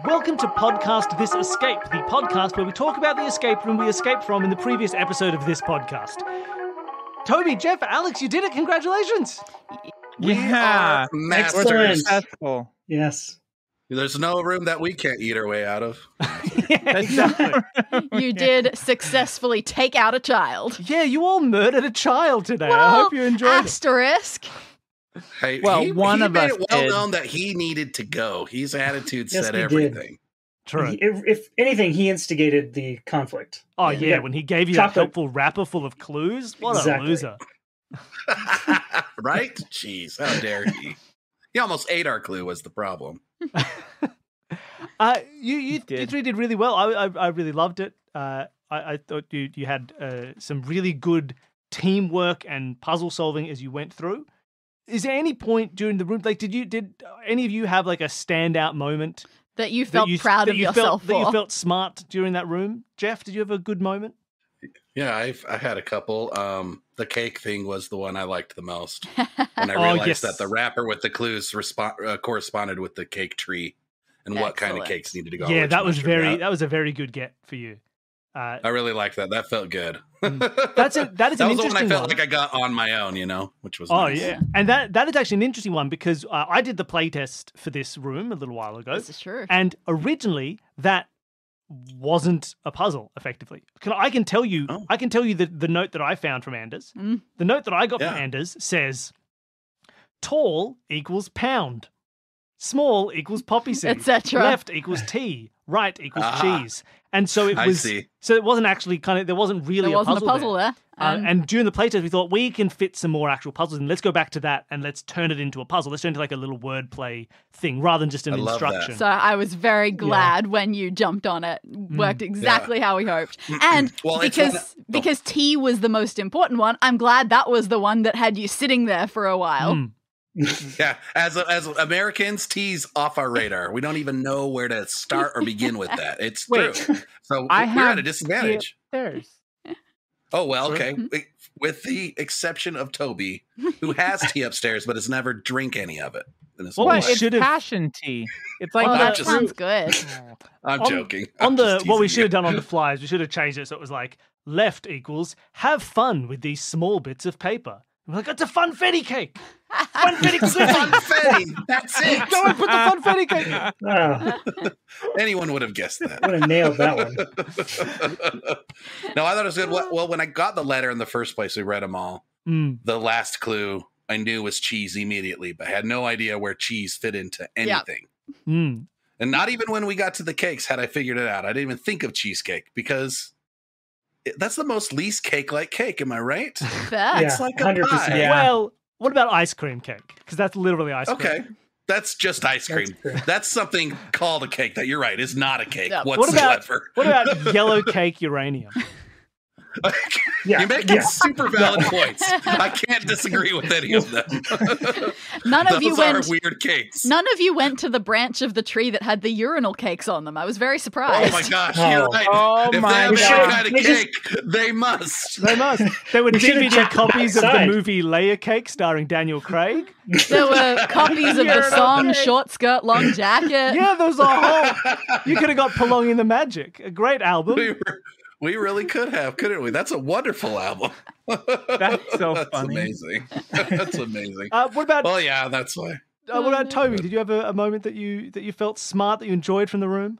Welcome to Podcast This Escape, the podcast where we talk about the escape room we escaped from in the previous episode of this podcast. Toby, Jeff, Alex, you did it. Congratulations. Yeah. Excellent. Successful. Yes. There's no room that we can't eat our way out of. Yeah, exactly. You did successfully take out a child. Yeah, you all murdered a child today. Well, I hope you enjoyed it. asterisk. Hey, Well, one he of made us it well did. known that he needed to go. His attitude Yes, said he did. everything. True. If anything, he instigated the conflict. Oh, Yeah. yeah, when he gave you that Chocolate. helpful wrapper full of clues. What Exactly. a loser. Right? Jeez, how dare he? He almost ate our clue was the problem. You three did really well. I really loved it. I thought you had some really good teamwork and puzzle solving as you went through. Is there any point during the room, like, did any of you have like a standout moment That you felt proud of yourself that you for. felt smart during that room? Jeff, did you have a good moment? Yeah, I had a couple. The cake thing was the one I liked the most. When I realized yes. that the wrapper with the clues corresponded with the cake tree and what kind of Excellent. cakes needed to go. Yeah, on which that was mushroom. that was a very good get for you. I really liked that. That felt good. That is an that was the one I interesting felt one. like I got on my own, which was Oh nice. yeah, and that is actually an interesting one because I did the playtest for this room a little while ago. This is true. And originally, that wasn't a puzzle. Effectively, I can tell you the note that I found from Anders. Mm. The note that I got from Yeah. Anders says, "Tall equals pound, small equals poppy seed, Etc. left equals tea, right equals cheese." And so it I was. see. So it wasn't actually there wasn't really There wasn't a puzzle there. and during the playtest, we thought we can fit some more actual puzzles in. Let's go back to that and let's turn it into a puzzle. Let's turn it into like a little wordplay thing rather than just an I love that. instruction. So I was very glad when you jumped on it. Worked exactly how we hoped. And Well, it's because tea was the most important one, I'm glad that was the one that had you sitting there for a while. Mm. Yeah, as Americans, tea's off our radar. We don't even know where to start or begin with that. It's Wait. true. So I we're have at a disadvantage. There's. Oh, well, okay. With the exception of Toby, who has tea upstairs but has never drink any of it. In his Well, whole we life. It's should've- passion tea. It's like Oh, I'm that just- sounds good. I'm On- joking. On I'm the just what we teasing should have you. done on the flyers, we should have changed it so it was like left equals have fun with these small bits of paper. We're like, it's a funfetti cake. Funfetti cake. Funfetti. That's it. Go and put the funfetti cake. Oh, Anyone would have guessed that. would have nailed that one. No, I thought it was good. Well, when I got the letter in the first place, we read them all. Mm. The last clue I knew was cheese immediately, but I had no idea where cheese fit into anything. Mm. And not even when we got to the cakes had I figured it out. I didn't even think of cheesecake because that's the most least cake-like cake. Am I right? Fair. Yeah, It's like a 100%. pie. Yeah. Well, what about ice cream cake? Because that's literally ice cream. Okay. That's just ice cream. That's true. That's something called a cake that you're right is not a cake Yeah. What about whatsoever. what about yellow cake uranium? Yeah, You're making super valid points. I can't disagree with any of them. None of you Those are went. weird cakes. None of you went to the branch of the tree that had the urinal cakes on them. I was very Oh surprised. my gosh, Oh. you're right. Oh if my they have God. any kind of We just- cake, they must. They must. There were We should've DVD checked the copies of the backside. movie Layer Cake starring Daniel Craig. There were copies of the Urinal song cake. Short Skirt, Long Jacket. Yeah, there was a whole. You could have got Prolonging the Magic, a great album. We really could have, couldn't we? That's a wonderful album. That's so That's funny. amazing. That's amazing. What about Well, yeah, that's why. Toby? Did you have a moment that you felt smart that you enjoyed from the room?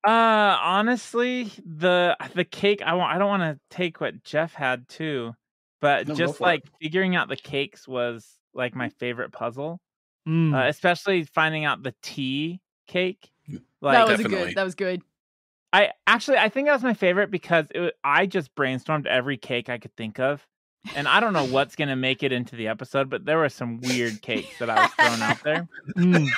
Honestly, the cake. I don't want to take what Jeff had too, but No, go just for like it. figuring out the cakes was like my favorite puzzle. Mm. Especially finding out the tea cake. that Like was Definitely. good. That was good. I think that was my favorite because I just brainstormed every cake I could think of. And I don't know what's going to make it into the episode, but there were some weird cakes that I was throwing out there. Mm.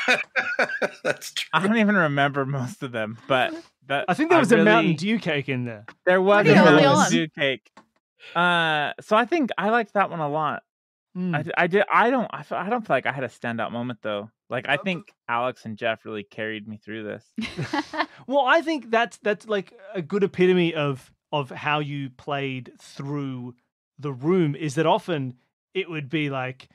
That's true. I don't even remember most of them, but I think there was a Mountain Dew cake in there. There was a Pretty early Mountain on. Dew cake. So I think I liked that one a lot. Mm. I don't feel like I had a standout moment though. Like I think Alex and Jeff really carried me through this. Well, I think that's like a good epitome of how you played through the room. Is that often it would be like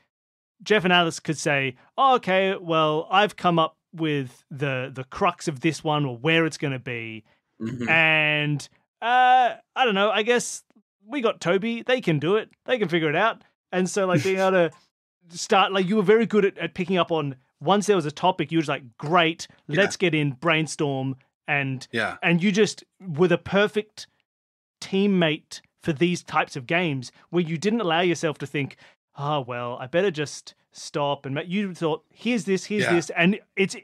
Jeff and Alice could say, "Oh, okay, well, I've come up with the crux of this one or where it's going to be. Mhm. And I don't know. I guess we got Toby. They can do it. They can figure it out. And so, like, being able to start, like, you were very good at picking up on once there was a topic. You were just like, great, let's get in, brainstorm, and you just were the perfect teammate for these types of games where you didn't allow yourself to think, oh well, I better just stop. And you thought, here's this, and it's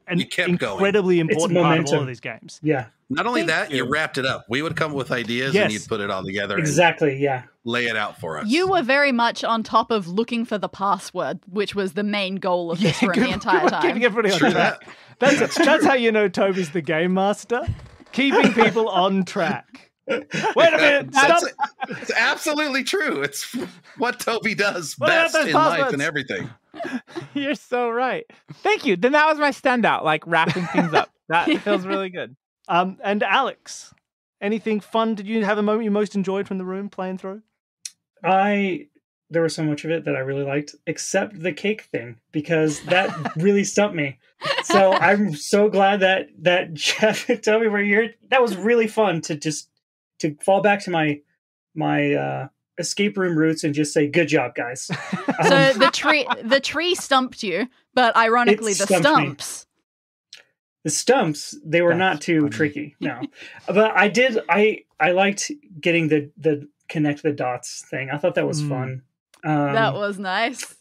an incredibly important part of all of these games. Yeah. Not only that, you wrapped it up. We would come with ideas and you'd put it all together. Exactly, yeah. Lay it out for us. You were very much on top of looking for the password, which was the main goal of this room the entire time. Keeping everybody on track. That's how you know Toby's the game master. Keeping people on track. Wait a minute, stop. It's absolutely true. It's what Toby does best in life and everything. You're so right. Thank you. Then that was my standout, like wrapping things up. That feels really good. And Alex, anything fun? Did you have a moment you most enjoyed from the room playing through? There was so much of it that I really liked, except the cake thing, because that really stumped me. So I'm so glad that Jeff and Toby were here. That was really fun to fall back to my escape room roots and just say, good job, guys. So the tree stumped you, but ironically the stumps. The stumps, they were not too tricky. No. But I liked getting the connect the dots thing. I thought that was fun. That was nice.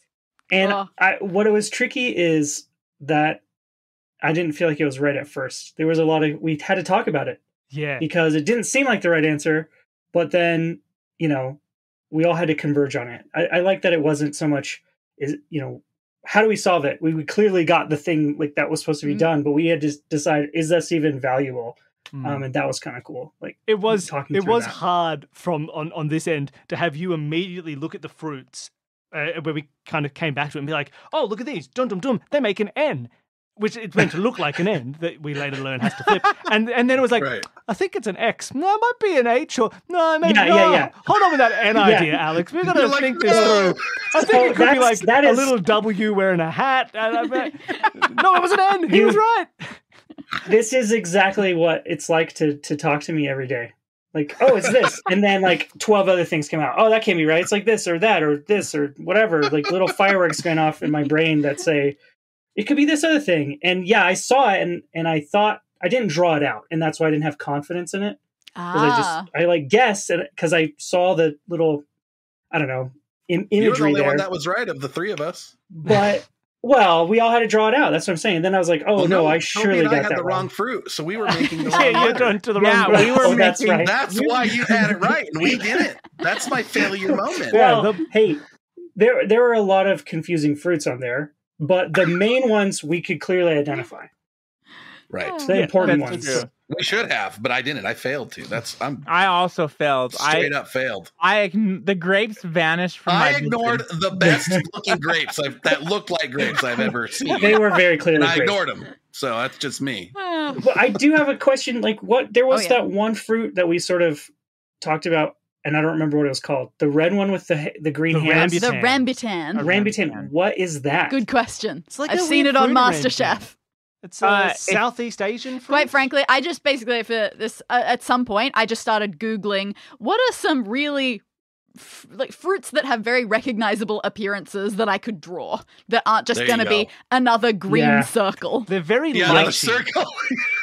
And what it was tricky is that I didn't feel like it was right at first. There was we had to talk about it. Yeah. Because it didn't seem like the right answer, but then, we all had to converge on it. I like that it wasn't so much, how do we solve it? We clearly got the thing like that was supposed to be done, but we had to decide, is this even valuable? And that was kind of cool. Like it was hard on this end to have you immediately look at the fruits where we kind of came back to it and be like, oh, look at these, dum dum dum, they make an N, which it's meant to look like an N that we later learn has to flip. And then it was like, I think it's an X. No, it might be an H or no, maybe no. Hold on with that N idea, Alex. We've got to think this through. I think it could be like a little W wearing a hat. No, it was an N. He was right. This is exactly what it's like to talk to me every day. Like, oh, it's this. And then like 12 other things come out. Oh, that can't be right. It's like this or that or this or whatever. Like little fireworks going off in my brain that say, it could be this other thing. And yeah, I saw it and I thought I didn't draw it out. And that's why I didn't have confidence in it. Because I guessed because I saw the little, I don't know, imagery you were the only there. one that was right of the three of us. But, well, we all had to draw it out. That's what I'm saying. Then I was like, oh, no, I surely got I had that the wrong fruit. So we were making the wrong you're going to the wrong we were making, that's right. That's why you had it right and we didn't. That's my failure moment. Well, hey, there were a lot of confusing fruits on there. But the main ones we could clearly identify. Right. The important ones. True. We should have, but I didn't. I failed to. I also failed. Straight up failed. The grapes vanished from my ignored the best looking grapes that looked like grapes I've ever seen. They were very clearly I ignored them. So that's just me. But I do have a question. Like, there was that one fruit that we sort of talked about, and I don't remember what it was called. The red one with the green hands. The rambutan. Rambutan. What is that? Good question. It's like I've seen it on MasterChef. It's Southeast Asian fruit. Quite frankly, I just basically, for this, at some point, I just started Googling what are some really fruits that have very recognizable appearances that I could draw that aren't just going to be another green circle. They're very light. Circle.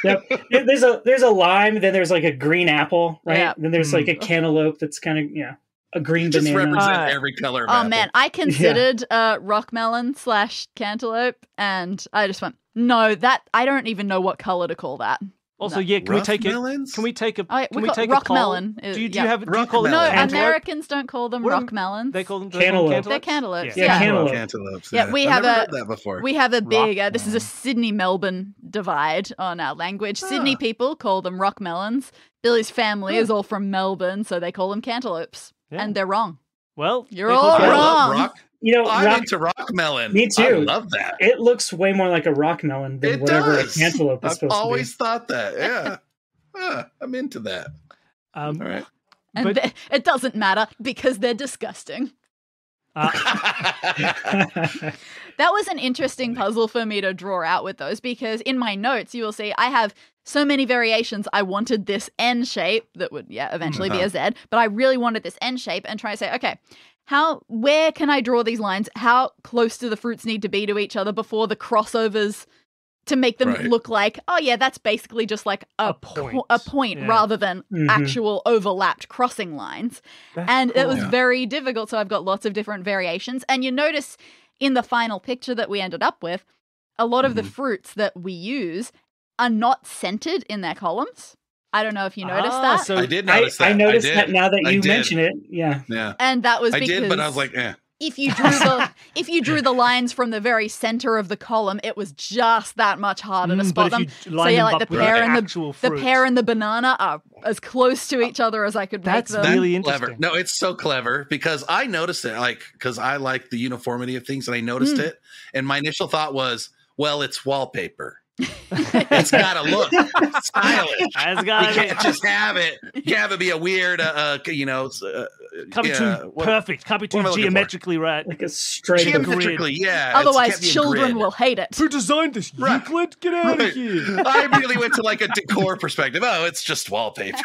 Yep. There's a lime, then there's like a green apple, right? Yeah. Then there's like a cantaloupe that's kind of a green just banana. Represent every color of apple. Man, I considered rock melon / cantaloupe, and I just went, no, I don't even know what color to call that. Also, can we take a rock poll? melon? Do you call it No, cantaloupe? Americans don't call them rock melons. They call them cantaloupe. They're cantaloupes. Yeah, cantaloupes. Yeah, we have heard that before. We have a big. This is a Sydney-Melbourne divide on our language. Sydney people call them rock melons. Billy's family is all from Melbourne, so they call them cantaloupes, and they're wrong. Well, you're all wrong. I'm into rock melon. Me too. I love that. It looks way more like a rock melon than whatever a cantaloupe is supposed to be. I've always thought that. Yeah. I'm into that. All right. And it doesn't matter because they're disgusting. That was an interesting puzzle for me to draw out with those, because in my notes, you will see I have so many variations. I wanted this N shape that would, eventually be a Z, but I really wanted this N shape and try to say, okay, where can I draw these lines? How close do the fruits need to be to each other before the crossovers to make them look like, oh yeah, that's basically just like a point rather than actual overlapped crossing lines. And it was very difficult. So I've got lots of different variations. And you notice in the final picture that we ended up with, a lot of the fruits that we use are not centered in their columns. I don't know if you noticed that. So I did notice that. I noticed that now that you mention it. Yeah. And that was because I did, but I was like, if you drew the lines from the very center of the column, it was just that much harder to spot them. So like the pear and the banana are as close to each other as I could make them. That's really clever. interesting. No, it's so clever because I noticed it, because I like the uniformity of things, and I noticed it, and my initial thought was, well, it's wallpaper. It's gotta look stylish. You can't just have it. You can't have it be a weird, can't be too perfect. Can't be too geometrically right. Like a straight geometrically, Otherwise, children will hate it. Who designed this? Euclid, get out of here! I really went to like a decor perspective. Oh, it's just wallpaper.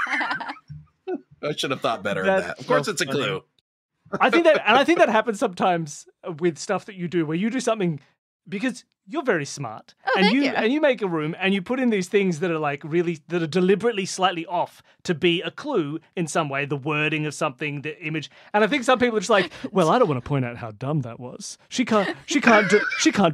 I should have thought better of that. Of course, it's a clue. I think that happens sometimes with stuff that you do, where you do something because you're very smart, and you make a room and you put in these things that are like that are deliberately slightly off to be a clue in some way, the wording of something, the image. And I think some people are just like, well, I don't want to point out how dumb that was. She can't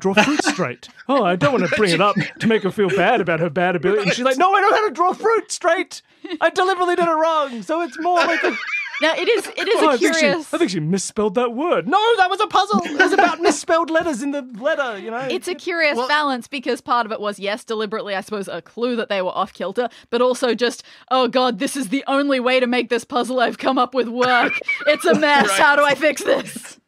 draw fruit straight. Oh, I don't want to bring it up to make her feel bad about her bad ability. And she's like, no, I know how to draw fruit straight. I deliberately did it wrong, so it's more like a. Now, it is a curious... I think she misspelled that word. No, that was a puzzle. It was about misspelled letters in the letter, you know? It's a curious balance, because part of it was, yes, deliberately, I suppose, a clue that they were off-kilter, but also just, oh God, this is the only way to make this puzzle I've come up with work. It's a mess. How do I fix this?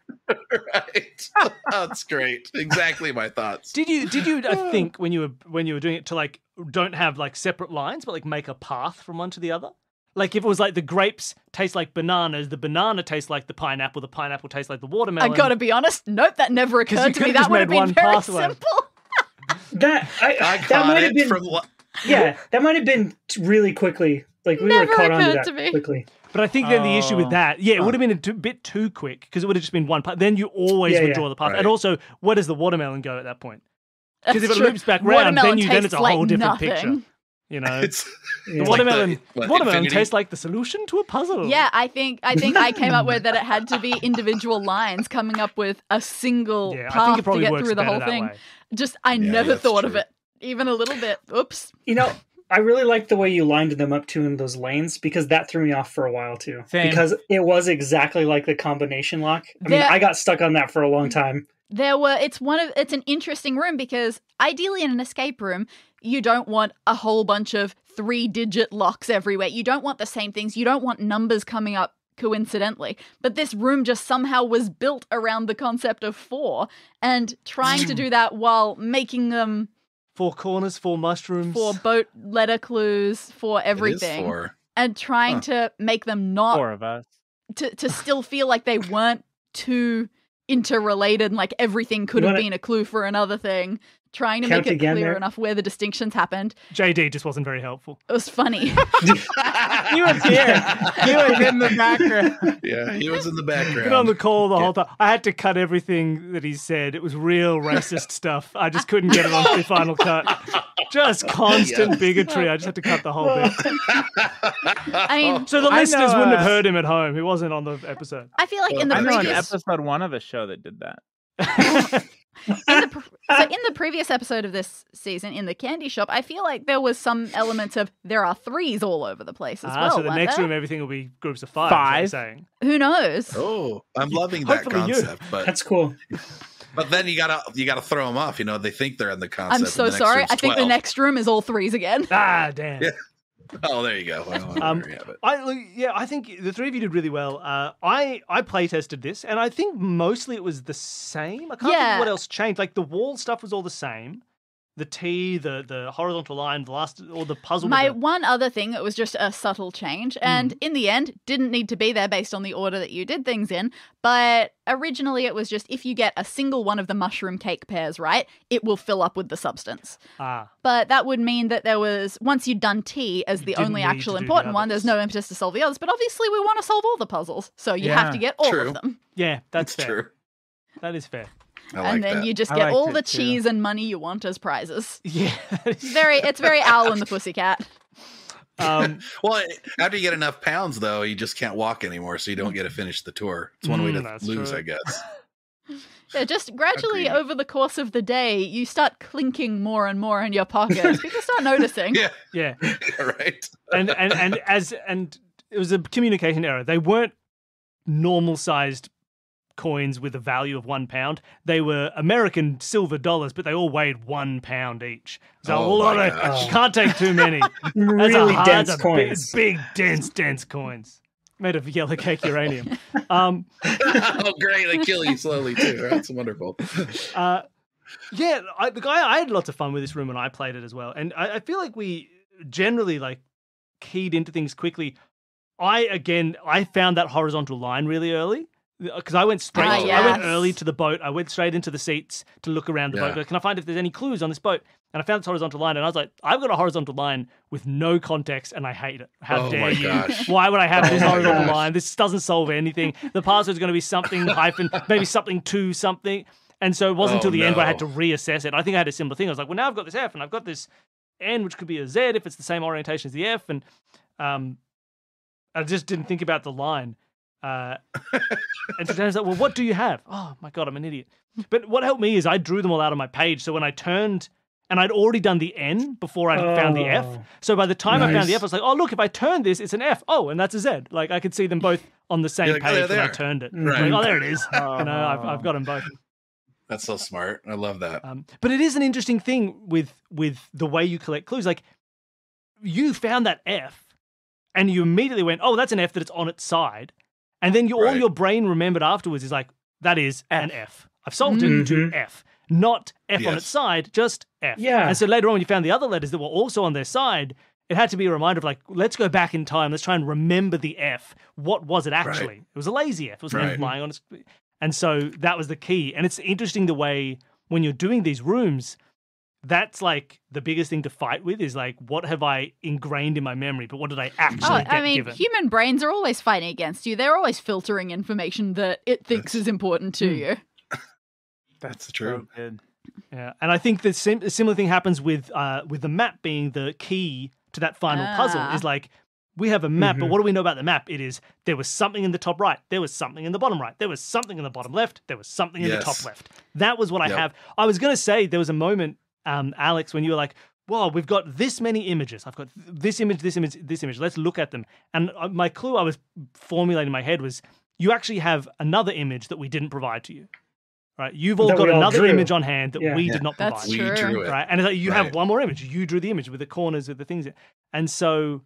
Right. That's great. Exactly my thoughts. Did you think when you were doing it to like don't have like separate lines, but like make a path from one to the other? Like if it was like the grapes taste like bananas, the banana tastes like the pineapple tastes like the watermelon. I gotta be honest, nope, that never occurred to me. That would have been very simple. That might have been that might have been really quickly. Like we were caught on to that quickly. But I think then the issue with that, it would have been a bit too quick because it would have just been one part. Then you always would draw the path. Right. And also, where does the watermelon go at that point? Because if it loops back round, then it's a whole different picture. You know, the watermelon tastes like the solution to a puzzle. Yeah, I think I came up with that it had to be individual lines coming up with a single path to get through the whole thing. I never thought of it, even a little bit. Oops. You know, I really liked the way you lined them up too in those lanes, because that threw me off for a while too. Same. Because it was exactly like the combination lock. I mean, I got stuck on that for a long time. It's an interesting room because ideally in an escape room, you don't want a whole bunch of 3-digit locks everywhere. You don't want the same things. You don't want numbers coming up coincidentally. But this room just somehow was built around the concept of 4, and trying to do that while making them 4 corners, 4 mushrooms, 4 boat letter clues, 4 everything. It is 4. And trying to make them not 4 of us. To still feel like they weren't too interrelated and like everything could have been a clue for another thing. Trying to make it clear enough where the distinctions happened. JD just wasn't very helpful. It was funny. He was here. He was in the background. Yeah, he was in the background. Been on the call the whole time. I had to cut everything that he said. It was real racist stuff. I just couldn't get it onto the final cut. Just constant bigotry. I just had to cut the whole bit. So the listeners wouldn't have heard him at home. He wasn't on the episode. I feel like in the previous episode 1 of a show that did that. In the previous episode of this season, in the candy shop, I feel like there was some elements of there are 3s all over the place as well. So the next room, everything will be groups of 5. 5. Saying. Who knows? Oh, I'm loving that concept. But that's cool. But then you gotta throw them off. You know, they think they're in the concept. I'm so sorry. I think the next room is all 3s again. Ah, damn. Yeah. Oh, there you go. Well, I think the 3 of you did really well. I play tested this, and I think mostly it was the same. I can't think what else changed. Like the wall stuff was all the same. the T, the horizontal line, the last, or the puzzle. My with the- one other thing that was just a subtle change, and in the end, didn't need to be there based on the order that you did things in, but originally it was just if you get a single one of the mushroom cake pairs right, it will fill up with the substance. But that would mean that there was, once you'd done T as the didn't only need actual to do the important one, there's others. no impetus to solve the others, but obviously we want to solve all the puzzles, so you have to get all True. of them. Yeah, that's That's fair. true. That is fair. I like And then that. you just I get liked all it the too. cheese and money you want as prizes. Yeah. It's very Owl and the Pussycat. Well, after you get enough pounds, though, you just can't walk anymore, so you don't get to finish the tour. It's one way to That's lose, true. I guess. Yeah, just gradually Agreed. over the course of the day, you start clinking more and more in your pockets. People start noticing. Yeah, Yeah. right. And it was a communication error. They weren't normal sized coins with a value of £1. They were American silver dollars, but they all weighed £1 each. So a Oh lot my of gosh. you can't take too many. Really dense that's a coins. Big, dense coins. Made of yellow cake uranium. Oh, great. They kill you slowly, too. That's wonderful. Yeah, I had lots of fun with this room when I played it as well. And I feel like we generally like keyed into things quickly. I found that horizontal line really early because I went straight. I went yes. early to the boat. I went straight into the seats to look around the boat. Go, can I find if there's any clues on this boat? And I found this horizontal line, and I was like, I've got a horizontal line with no context, and I hate it. How Oh dare my you? gosh. Why would I have this Oh my horizontal gosh. line? This doesn't solve anything. The password's going to be something hyphen, maybe something to something. And so it wasn't Oh, until the end where I had to no. reassess it. I think I had a similar thing. I was like, well, now I've got this F, and I've got this N, which could be a Z if it's the same orientation as the F. And I just didn't think about the line. And so Dan's like, well, what do you have? Oh, my God, I'm an idiot. But what helped me is I drew them all out on my page. So when I turned, and I'd already done the N before I found the F. Oh. So by the time I found the Nice. F, I was like, oh, look, if I turn this, it's an F. Oh, and that's a Z. Like I could see them both on the same You're like, oh, page yeah, when I there. turned it. Right. Like, oh, there it is. I've got them both. That's so smart. I love that. But it is an interesting thing with the way you collect clues. Like you found that F, and you immediately went, "Oh, that's an F that it's on its side," and then all Right. your brain remembered afterwards is like, "That is an F. I've solved it to F, not F on Yes. its side, just F." Yeah. And so later on, when you found the other letters that were also on their side, it had to be a reminder of like, let's go back in time. Let's try and remember the F. What was it actually? Right. It was a lazy F. It was an F Right. lying on its. And so that was the key. And it's interesting the way when you're doing these rooms, that's like the biggest thing to fight with is like, what have I ingrained in my memory, but what did I actually get I mean, given? human brains are always fighting against you. They're always filtering information that it thinks is important to you. That's So good. Yeah, and I think the similar thing happens with the map being the key to that final puzzle. Is like we have a map, but what do we know about the map? It is there was something in the top right, there was something in the bottom right, there was something in the bottom left, there was something in the top Yes. left. That was what I Yep. have. I was going to say there was a moment, Alex, when you were like, "Whoa, we've got this many images. I've got this image, this image, this image. Let's look at them." And my clue I was formulating in my head was you actually have another image that we didn't provide to you. Right? You've all That got we all another drew. image on hand that Yeah. we Yeah. did not provide. That's We true. drew it. Right. And it's like you have Right. one more image. You drew the image with the corners with the things. And so,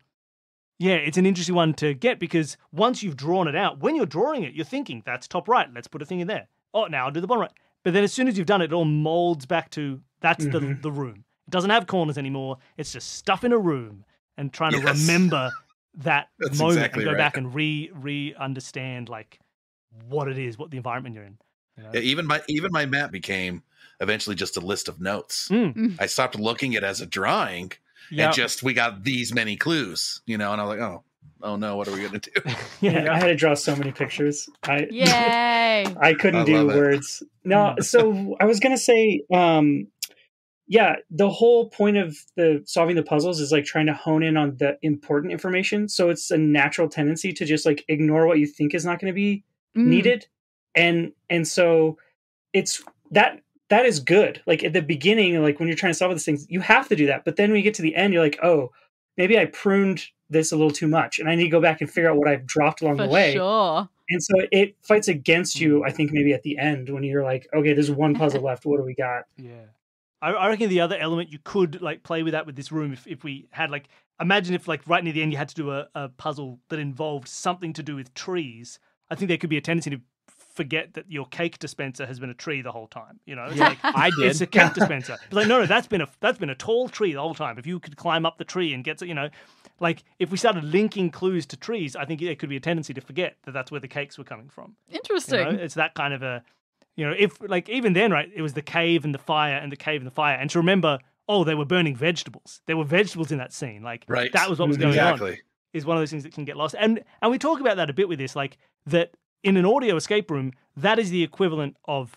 yeah, it's an interesting one to get because once you've drawn it out, when you're drawing it, you're thinking, that's top right. Let's put a thing in there. Oh, now I'll do the bottom right. But then as soon as you've done it, it all molds back to that's the room. It doesn't have corners anymore. It's just stuff in a room and trying to Yes. remember that That's moment exactly and go right. back and re-understand like what it is, what the environment you're in. You know? Yeah, even my map became eventually just a list of notes. I stopped looking at it as a drawing Yeah. and just we got these many clues, and I was like, oh no, what are we gonna do? Yeah. I had to draw so many pictures. Yay! I couldn't I do love it. words. No, so I was gonna say, yeah, the whole point of the solving the puzzles is like trying to hone in on the important information. So it's a natural tendency to just like ignore what you think is not going to be needed, and so it's that is good. Like at the beginning, like when you're trying to solve these things, you have to do that. But then when you get to the end, you're like, oh, maybe I pruned this a little too much, and I need to go back and figure out what I've dropped along For the way. sure. And so it fights against you, I think, maybe at the end when you're like, okay, there's one puzzle left. What do we got? Yeah. I reckon the other element you could like play with that with this room if we had like imagine if like right near the end you had to do a puzzle that involved something to do with trees. I think there could be a tendency to forget that your cake dispenser has been a tree the whole time. You know, it's Yeah, like I did. it's a cake dispenser. It's like no, that's been a tall tree the whole time. If you could climb up the tree and get to, you know, like if we started linking clues to trees, I think there could be a tendency to forget that that's where the cakes were coming from. Interesting. You know, it's that kind of a, you know, if like even then, right, it was the cave and the fire and the cave and the fire, and to remember, oh, they were burning vegetables. There were vegetables in that scene. Like that was what was going on. Is one of those things that can get lost. And we talk about that a bit with this, like that in an audio escape room, that is the equivalent of,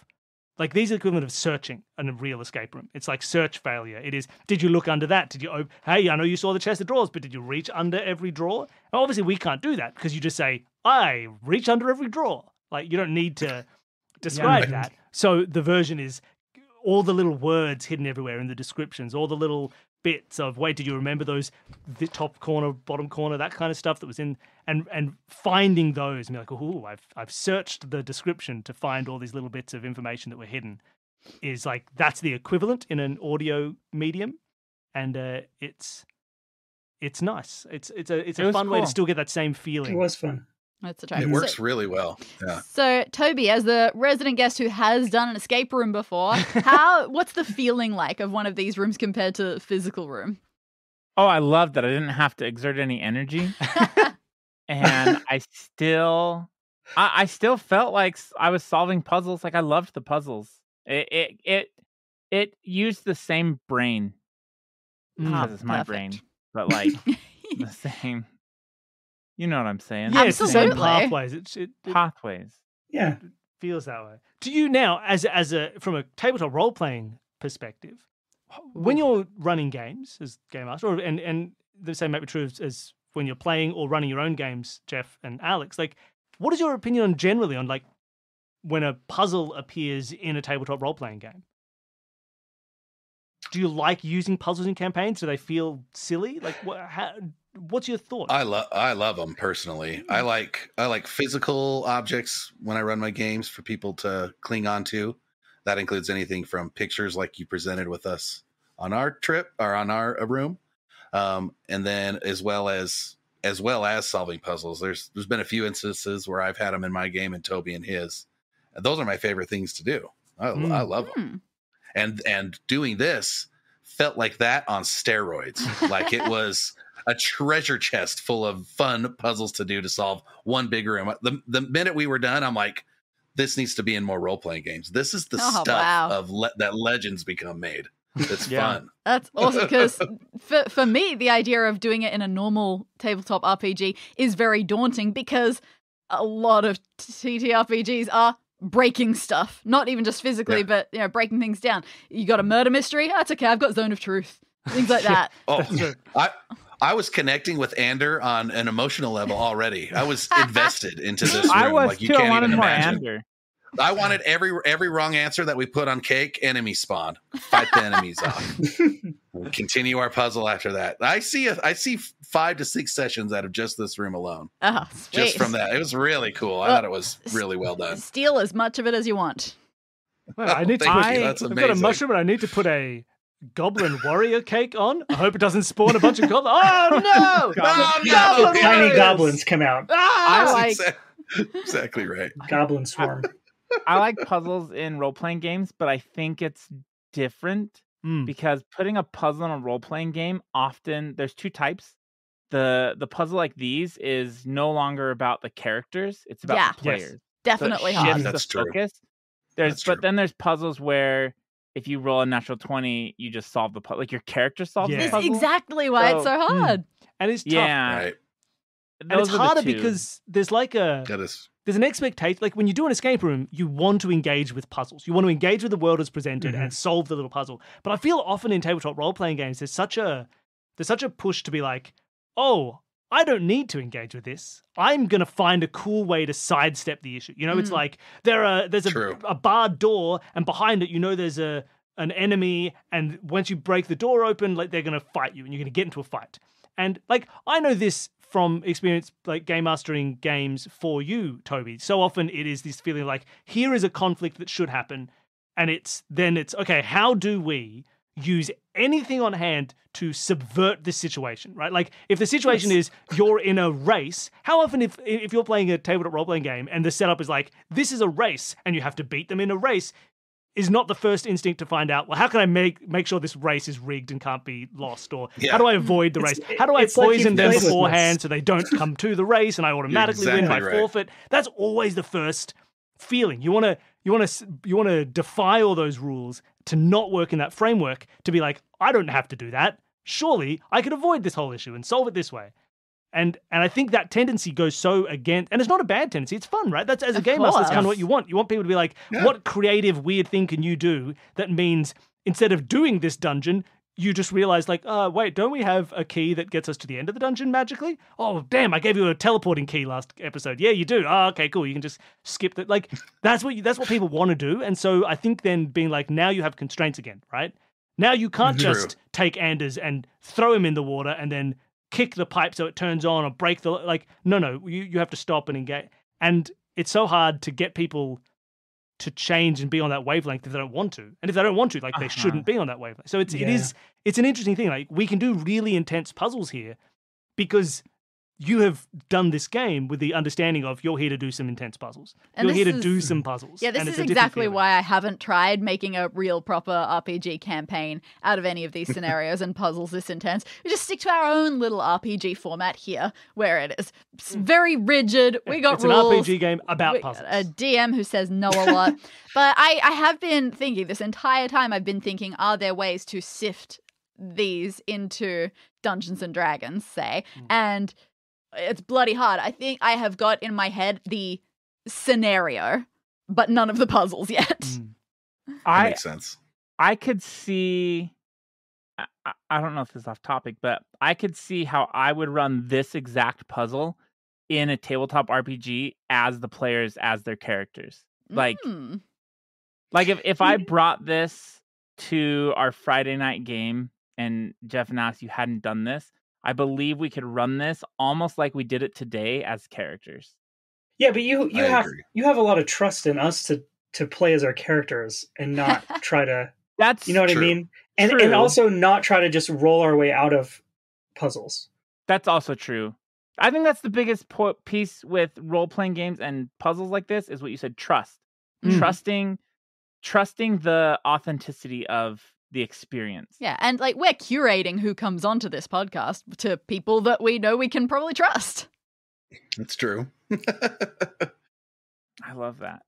like these are the equivalent of searching in a real escape room. It's like search failure. It is, did you look under that? Did you, hey, I know you saw the chest of drawers, but did you reach under every drawer? And obviously we can't do that because you just say, I reach under every drawer. Like you don't need to describe that. So the version is all the little words hidden everywhere in the descriptions, all the little bits of, wait, did you remember those, the top corner, bottom corner, that kind of stuff that was in, and finding those and be like, oh, I've searched the description to find all these little bits of information that were hidden, is like, that's the equivalent in an audio medium. And it's nice. It's a fun way to still get that same feeling. It was fun. That's a It works really well. Yeah. So, Toby, as the resident guest who has done an escape room before, what's the feeling like of one of these rooms compared to a physical room? Oh, I loved that I didn't have to exert any energy. And I still felt like I was solving puzzles. Like I loved the puzzles. It used the same brain. Because it's my brain. But like the same. You know what I'm saying? Yeah, it's the same Absolutely. pathways. Pathways. Yeah. It feels that way. Do you now, as a from a tabletop role playing perspective, when you're running games as game master, and the same might be true as when you're playing or running your own games, Jeff and Alex, like, what is your opinion on generally on like when a puzzle appears in a tabletop role playing game? Do you like using puzzles in campaigns? Do they feel silly? Like, what's your thought? I love them personally. I like physical objects when I run my games for people to cling on to. That includes anything from pictures like you presented with us on our trip or on our room, and then as well as solving puzzles. There's been a few instances where I've had them in my game and Toby in his. And those are my favorite things to do. I love them. And doing this felt like that on steroids. Like it was a treasure chest full of fun puzzles to do to solve one big room. The minute we were done, I'm like, this needs to be in more role-playing games. This is the stuff of that legends become made. It's fun. That's awesome because for me, the idea of doing it in a normal tabletop RPG is very daunting because a lot of TTRPGs are breaking stuff, not even just physically, but breaking things down. You got a murder mystery? That's okay. I've got Zone of Truth. Things like that. I was connecting with Ander on an emotional level already. I was invested into this room. I was like you too. can't I wanted even more imagine. Ander. I wanted every wrong answer that we put on cake, enemy spawn. Fight the enemies off. We'll continue our puzzle after that. I see 5 to 6 sessions out of just this room alone. Oh, sweet. Just from that. It was really cool. I thought it was really well done. Steal as much of it as you want. Well, I need to That's I've amazing. got a mushroom and I need to put a goblin warrior cake on. I hope it doesn't spawn a bunch of goblins. Oh no! Tiny warriors! goblins come out. Exactly right. Goblin swarm. I like puzzles in role-playing games, but I think it's different because putting a puzzle in a role-playing game, often there's 2 types. The puzzle like these is no longer about the characters; it's about the players. Yes. Definitely so it shifts hard. That's the true. focus. That's true. But then there's puzzles where if you roll a natural 20, you just solve the puzzle. Like your character solves the Yeah. That's puzzle. exactly why it's so hard. And it's tough. Yeah, Right. And it's Those are the harder 2. because there's like That is. there's an expectation. Like when you do an escape room, you want to engage with puzzles. You want to engage with the world as presented and solve the little puzzle. But I feel often in tabletop role-playing games, there's such a push to be like, oh, I don't need to engage with this. I'm going to find a cool way to sidestep the issue. You know, it's like there's a barred door, and behind it, there's an enemy, and once you break the door open, like they're going to fight you, and you're going to get into a fight. And like I know this from experience, like game mastering games for you, Toby. So often it is this feeling like here is a conflict that should happen, and it's okay. How do we use anything on hand to subvert this situation, right? Like if the situation is you're in a race, how often if you're playing a tabletop role-playing game and the setup is like, this is a race and you have to beat them in a race, is not the first instinct to find out, well, how can I make sure this race is rigged and can't be lost? Or how do I avoid the race? How do I poison them beforehand so they don't come to the race and I automatically win by forfeit? That's always the first feeling. You want to defy all those rules to not work in that framework, to be like, I don't have to do that. Surely I could avoid this whole issue and solve it this way. And I think that tendency goes so against, and it's not a bad tendency, it's fun, right? That's, as a game master, that's kind of what you want. You want people to be like, what creative, weird thing can you do that means instead of doing this dungeon, you just realize like, wait, don't we have a key that gets us to the end of the dungeon magically? Oh, damn, I gave you a teleporting key last episode. Yeah, you do. Oh, okay, cool. You can just skip that. Like, that's what people want to do. And so I think then being like, now you have constraints again, right? Now you can't just take Anders and throw him in the water and then kick the pipe so it turns on or break the, like, no, you have to stop and engage. And it's so hard to get people to change and be on that wavelength if they don't want to. And if they don't want to, like, they shouldn't be on that wavelength. So it's an interesting thing. Like, we can do really intense puzzles here because you have done this game with the understanding of you're here to do some intense puzzles. You're here to do some puzzles. Yeah, this is exactly why I haven't tried making a real proper RPG campaign out of any of these scenarios and puzzles this intense. We just stick to our own little RPG format here, where it is very rigid. We got rules. It's an RPG game about puzzles. A DM who says no a lot. But I have been thinking this entire time, I've been thinking, are there ways to sift these into Dungeons and Dragons, say? And it's bloody hard. I think I have got in my head the scenario, but none of the puzzles yet. That makes sense. I could see, I don't know if this is off topic, but I could see how I would run this exact puzzle in a tabletop RPG as the players, as their characters. Like if I brought this to our Friday night game and Jeff and Alex, you hadn't done this, I believe we could run this almost like we did it today as characters. Yeah, but you have a lot of trust in us to play as our characters and not try to. That's you know what true. I mean, and also not try to just roll our way out of puzzles. That's also true. I think that's the biggest piece with role playing games and puzzles like this is what you said: trust, trusting the authenticity of the experience. Yeah, and like we're curating who comes onto this podcast to people that we know we can probably trust. That's true. I love that.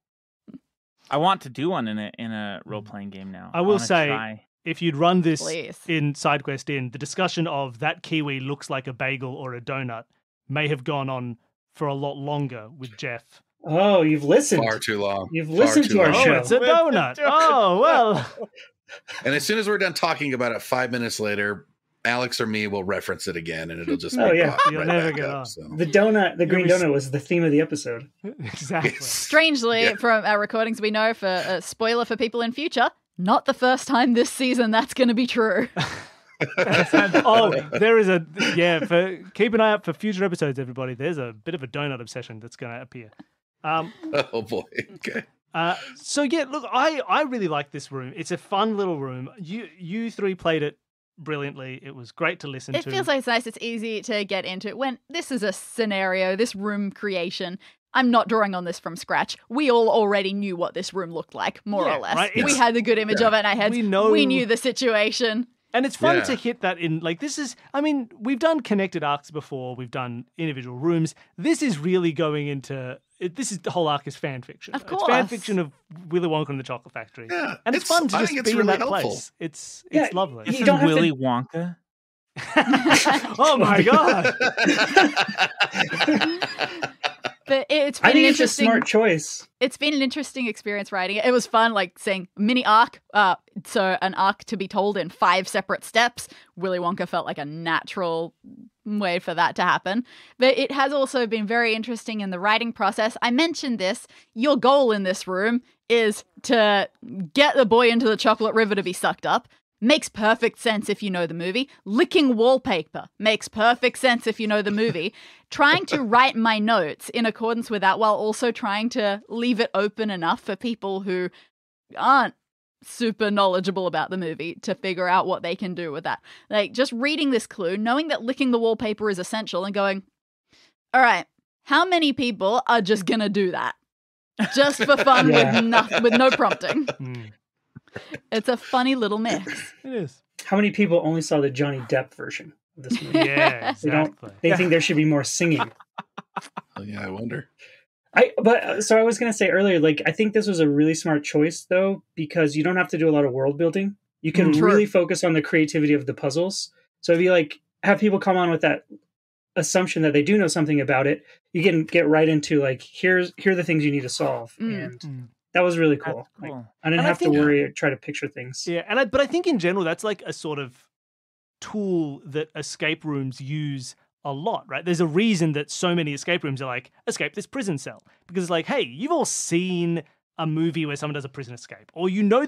I want to do one in a role playing game now. I will say, if you'd run this in SideQuest In, the discussion of that Kiwi looks like a bagel or a donut may have gone on for a lot longer with Jeff. Oh, you've listened. Far too long. You've listened to our show. Oh, it's a donut. Oh, well. And as soon as we're done talking about it, 5 minutes later, Alex or me will reference it again, and it'll just You'll never get off. So. The green donut was the theme of the episode. Exactly. Strangely, from our recordings, we know, for a spoiler for people in future, not the first time this season that's going to be true. There is for keep an eye out for future episodes, everybody. There's a bit of a donut obsession that's going to appear. Oh boy. Okay. So yeah, look, I really like this room. It's a fun little room. You three played it brilliantly. It was great to listen to. It feels like it's nice. It's easy to get into. When this is a scenario, this room creation, I'm not drawing on this from scratch. We all already knew what this room looked like, more or less. Right? We had a good image of it in our heads. We knew the situation. And it's fun to hit that in, like, this is, I mean, we've done connected arcs before, we've done individual rooms. This is really going into, the whole arc is fan fiction. Of course. It's fan fiction of Willy Wonka and the Chocolate Factory. Yeah, and it's fun to just be really in that helpful. place. It's lovely. This is Willy Wonka. Oh my God. But it's been I think an it's a smart choice. It's been an interesting experience writing it. It was fun, like saying mini arc. So an arc to be told in 5 separate steps. Willy Wonka felt like a natural way for that to happen. But it has also been very interesting in the writing process. I mentioned this. Your goal in this room is to get the boy into the chocolate river to be sucked up. Makes perfect sense if you know the movie. Licking wallpaper makes perfect sense if you know the movie. Trying to write my notes in accordance with that while also trying to leave it open enough for people who aren't super knowledgeable about the movie to figure out what they can do with that. Like, just reading this clue, knowing that licking the wallpaper is essential, and going, all right, how many people are just gonna do that? Just for fun with no prompting. It's a funny little mix. It is. How many people only saw the Johnny Depp version of this movie? Yeah, exactly. They think there should be more singing. Oh, yeah, I wonder. So I was going to say earlier, like, I think this was a really smart choice, though, because you don't have to do a lot of world building. You can really focus on the creativity of the puzzles. So if you like have people come on with that assumption that they do know something about it, you can get right into like, here are the things you need to solve. And that was really cool. That's cool. Like, I didn't have to worry or try to picture things. Yeah, but I think in general that's like a sort of tool that escape rooms use a lot, right? There's a reason that so many escape rooms are like, escape this prison cell. Because it's like, hey, you've all seen a movie where someone does a prison escape, or you know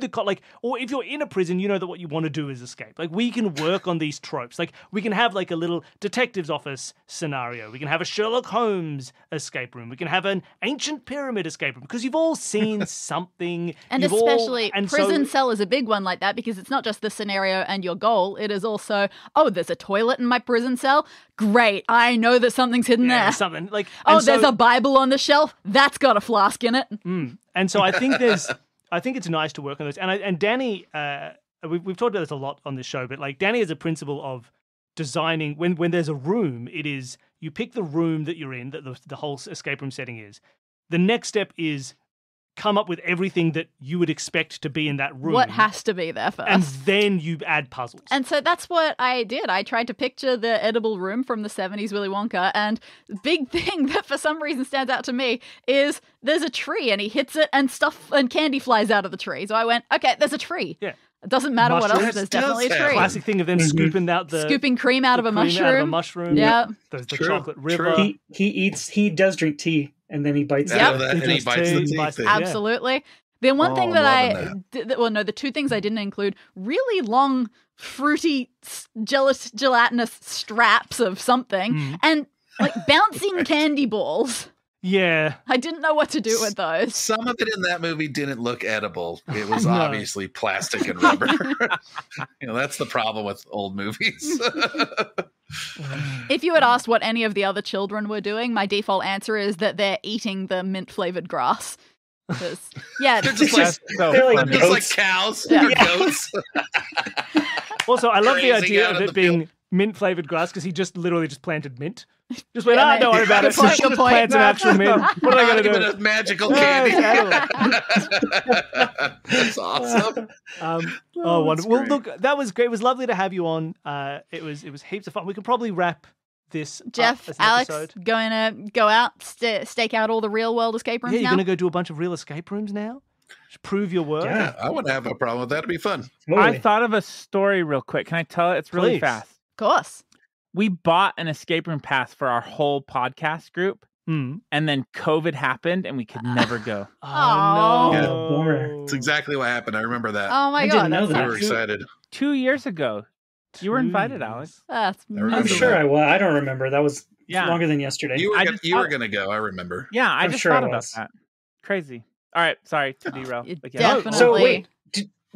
or if you're in a prison, you know that what you want to do is escape. Like, we can work on these tropes. Like, we can have like a little detective's office scenario. We can have a Sherlock Holmes escape room. We can have an ancient pyramid escape room, because you've all seen something. And especially prison cell is a big one like that, because it's not just the scenario and your goal. It is also, oh, there's a toilet in my prison cell. Great, I know that something's hidden there. Something like, there's a Bible on the shelf. That's got a flask in it. And so I think it's nice to work on those. And Danny, we've talked about this a lot on this show, but like Danny has a principle of designing when there's a room, it is you pick the room that you're in, that the whole escape room setting is. The next step is come up with everything that you would expect to be in that room. What has to be there first. And then you add puzzles. And so that's what I did. I tried to picture the edible room from the 70s Willy Wonka, and the big thing that for some reason stands out to me is there's a tree and he hits it and stuff and candy flies out of the tree. So I went, okay, there's a tree. Yeah. It doesn't matter what else, there's definitely a tree. Classic thing of them scooping cream out of a mushroom. Out of a mushroom. Yeah. There's the chocolate river. He does drink tea. And then he bites out of that, and he bites the teeth. Absolutely. The one thing that the two things I didn't include, really long, fruity, gelatinous straps of something, and like bouncing candy balls. Yeah. I didn't know what to do with those. Some of it in that movie didn't look edible. It was obviously plastic and rubber. That's the problem with old movies. If you had asked what any of the other children were doing, my default answer is that they're eating the mint-flavored grass. Yeah, they're just like cows or goats. Also, I love the idea of it being mint-flavored grass, because he literally just planted mint. Just went, don't worry about it. Just plant an actual mint. What are they going to do? A magical candy. That's awesome. Wonderful. Well, look, that was great. It was lovely to have you on. It was heaps of fun. We could probably wrap this Jeff, up as an Alex, episode. going to go out, stake out all the real-world escape rooms now? Yeah, you're going to go do a bunch of real escape rooms now? Just prove your worth? Yeah, I wouldn't have a problem with that. It'd be fun. I thought of a story real quick. Can I tell it? It's really fast. Of course. We bought an escape room pass for our whole podcast group, and then COVID happened, and we could never go. Oh, no. Yeah, it's exactly what happened. I rember that. Oh, my God. Didn't know that. We were excited. 2 years ago. You were invited, Alex. That's I'm sure I was. I don't remember. That was longer than yesterday. You were going to go. I remember. Yeah, I just thought about that. Crazy. All right. Sorry to derail. Definitely. So wait,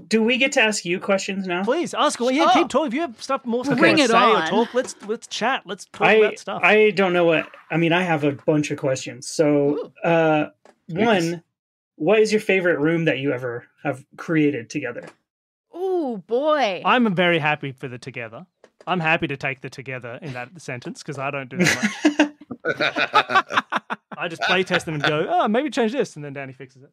do we get to ask you questions now? Please ask away. Yeah, keep talking. If you have more stuff Bring to it say on. or talk, let's chat. Let's talk about stuff. I don't know what. I mean, I have a bunch of questions. So, one, what is your favorite room that you ever have created together? Oh boy. I'm very happy for the together. I'm happy to take the together in that sentence, because I don't do that much. I just play test them and go, maybe change this, and then Danny fixes it.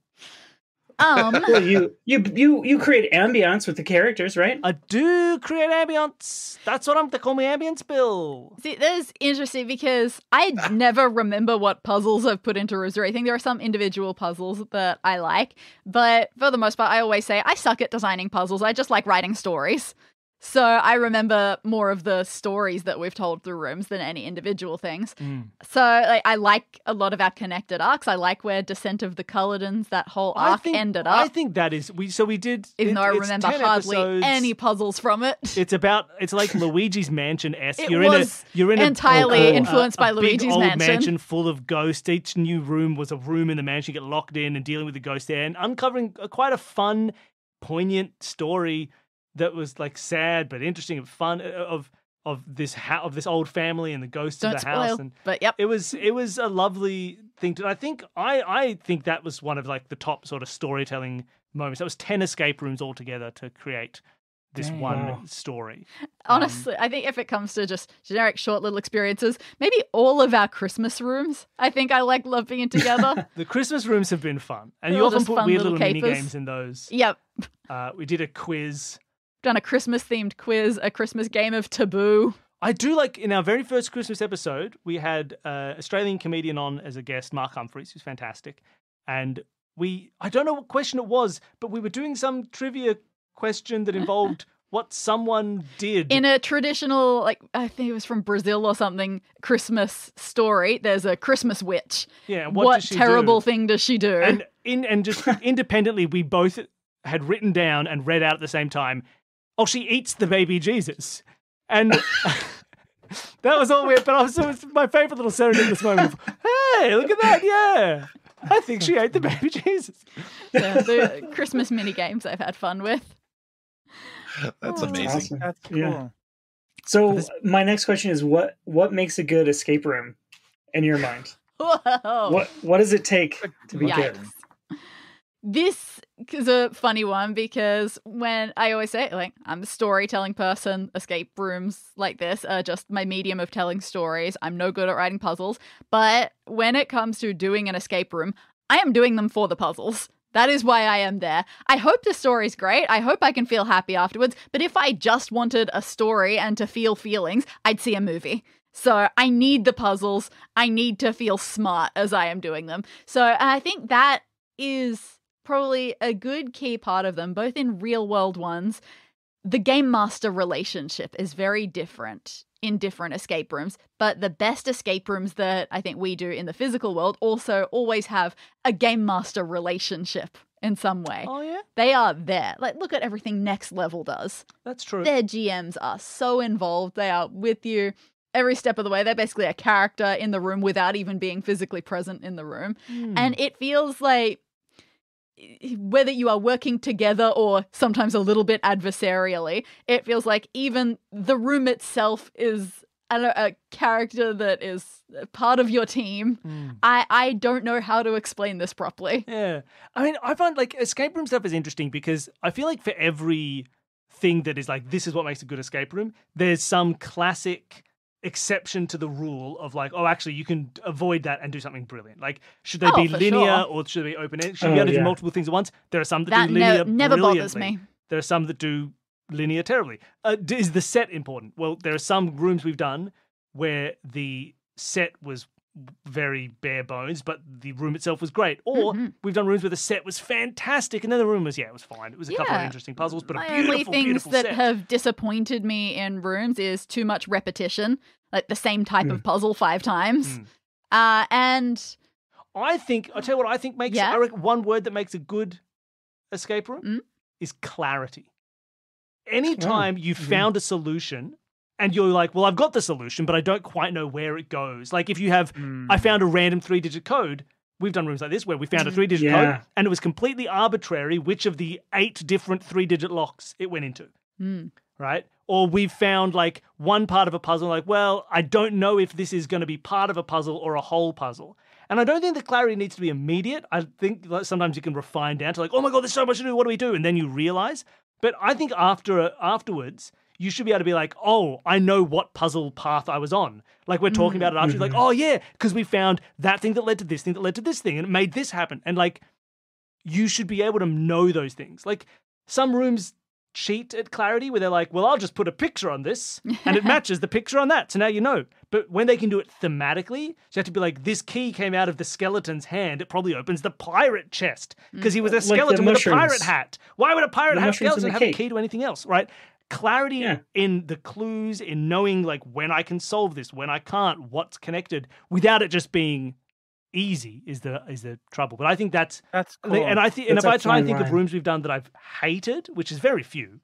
Well, you create ambience with the characters, right? I do create ambience. That's what they call me, Ambience Bill. See, that is interesting, because I never remember what puzzles I've put into Rooms. I think there are some individual puzzles that I like, but for the most part, I always say I suck at designing puzzles. I just like writing stories. So I remember more of the stories that we've told through Rooms than any individual things. So I like a lot of our connected arcs. I like where Descent of the Culledons, that whole arc ended up. I think that is we did. Even though I remember hardly any puzzles from it. It's like Luigi's Mansion-esque. You're in entirely influenced by Luigi's big old Mansion. mansion full of ghosts. Each new room was a room in the mansion. You get locked in and dealing with the ghost there, and uncovering quite a fun poignant story that was like sad but interesting and fun of this old family and the ghosts Don't of the house. spoil, And but yep. it was a lovely thing to. I think that was one of like the top sort of storytelling moments. That was 10 escape rooms altogether to create this Dang. one Wow. story. Honestly, I think if it comes to just generic short little experiences, maybe all of our Christmas rooms, I think I love being together. The Christmas rooms have been fun, and They're you all often just put fun weird little little mini capers. games in those. Yep. We did a quiz. Done a Christmas themed quiz, a Christmas game of Taboo. I do like in our very first Christmas episode, we had Australian comedian on as a guest, Mark Humphreys, who's fantastic. And I don't know what question it was, but we were doing some trivia question that involved what someone did. In a traditional, like, I think it was from Brazil or something, Christmas story, there's a Christmas witch. Yeah, What does she terrible do? thing does she do? And just independently, we both had written down and read out at the same time, oh, she eats the baby Jesus. And that was all weird, but it was my favourite little serendipitous moment of, hey, look at that, yeah. I think she ate the baby Jesus. Yeah, the Christmas mini games I've had fun with. That's Oh. amazing. Awesome. That's cool. Yeah. So my next question is what makes a good escape room in your mind? Whoa. What does it take to be good? Yikes. This is a funny one because when I always say, like, I'm a storytelling person, escape rooms like this are just my medium of telling stories. I'm no good at writing puzzles. But when it comes to doing an escape room, I am doing them for the puzzles. That is why I am there. I hope the story's great. I hope I can feel happy afterwards. But if I just wanted a story and to feel feelings, I'd see a movie. So I need the puzzles. I need to feel smart as I am doing them. So I think that is probably a good key part of them, both in real world ones. The game master relationship is very different in different escape rooms, but the best escape rooms that I think we do in the physical world also always have a game master relationship in some way. Oh, yeah? They are there. Like, look at everything Next Level does. That's true. Their GMs are so involved. They are with you every step of the way. They're basically a character in the room without even being physically present in the room. And it feels like whether you are working together or sometimes a little bit adversarially, it feels like even the room itself is a character that is part of your team. I don't know how to explain this properly. Yeah. I mean, I find like escape room stuff is interesting because I feel like for every thing that is like, this is what makes a good escape room, there's some classic exception to the rule of like, oh, actually, you can avoid that and do something brilliant. Like, should they be for linear sure. or should they be open-ended? Should we be able to do multiple things at once? There are some that That do linear never bothers brilliantly. me. There are some that do linear terribly. Is the set important? Well, there are some rooms we've done where the set was very bare bones, but the room itself was great. Or we've done rooms where the set was fantastic, and then the room was, it was fine. It was a couple of Yeah. interesting puzzles, but My a beautiful, only things beautiful that set. have disappointed me in rooms is too much repetition, like the same type of puzzle 5 times. And I'll tell you what I think makes, Yeah? I reckon one word that makes a good escape room is clarity. Anytime you've found a solution and you're like, well, I've got the solution, but I don't quite know where it goes. Like if you have, I found a random 3-digit code. We've done rooms like this where we found a 3-digit Yeah. code and it was completely arbitrary which of the 8 different 3-digit locks it went into. Right? Or we've found like one part of a puzzle, like, well, I don't know if this is going to be part of a puzzle or a whole puzzle. And I don't think the clarity needs to be immediate. I think like, sometimes you can refine down to like, oh my God, there's so much to do. What do we do? And then you realize. But I think afterwards, you should be able to be like, oh, I know what puzzle path I was on. Like we're talking about it after, like, oh yeah, because we found that thing that led to this thing that led to this thing and it made this happen. And like, you should be able to know those things. Like some rooms cheat at clarity where they're like, well, I'll just put a picture on this and it matches the picture on that. So now you know. But when they can do it thematically, so you have to be like, this key came out of the skeleton's hand. It probably opens the pirate chest because he was a Like the skeleton with a mushrooms. pirate hat. Why would a pirate The hat mushrooms in skeleton the have a cake. key to anything else, right? Clarity Yeah. in the clues, in knowing like when I can solve this, when I can't, what's connected, without it just being easy is the trouble. But I think that's cool. and I think, and That's if a I try and fine think of line. rooms we've done that I've hated, which is very few,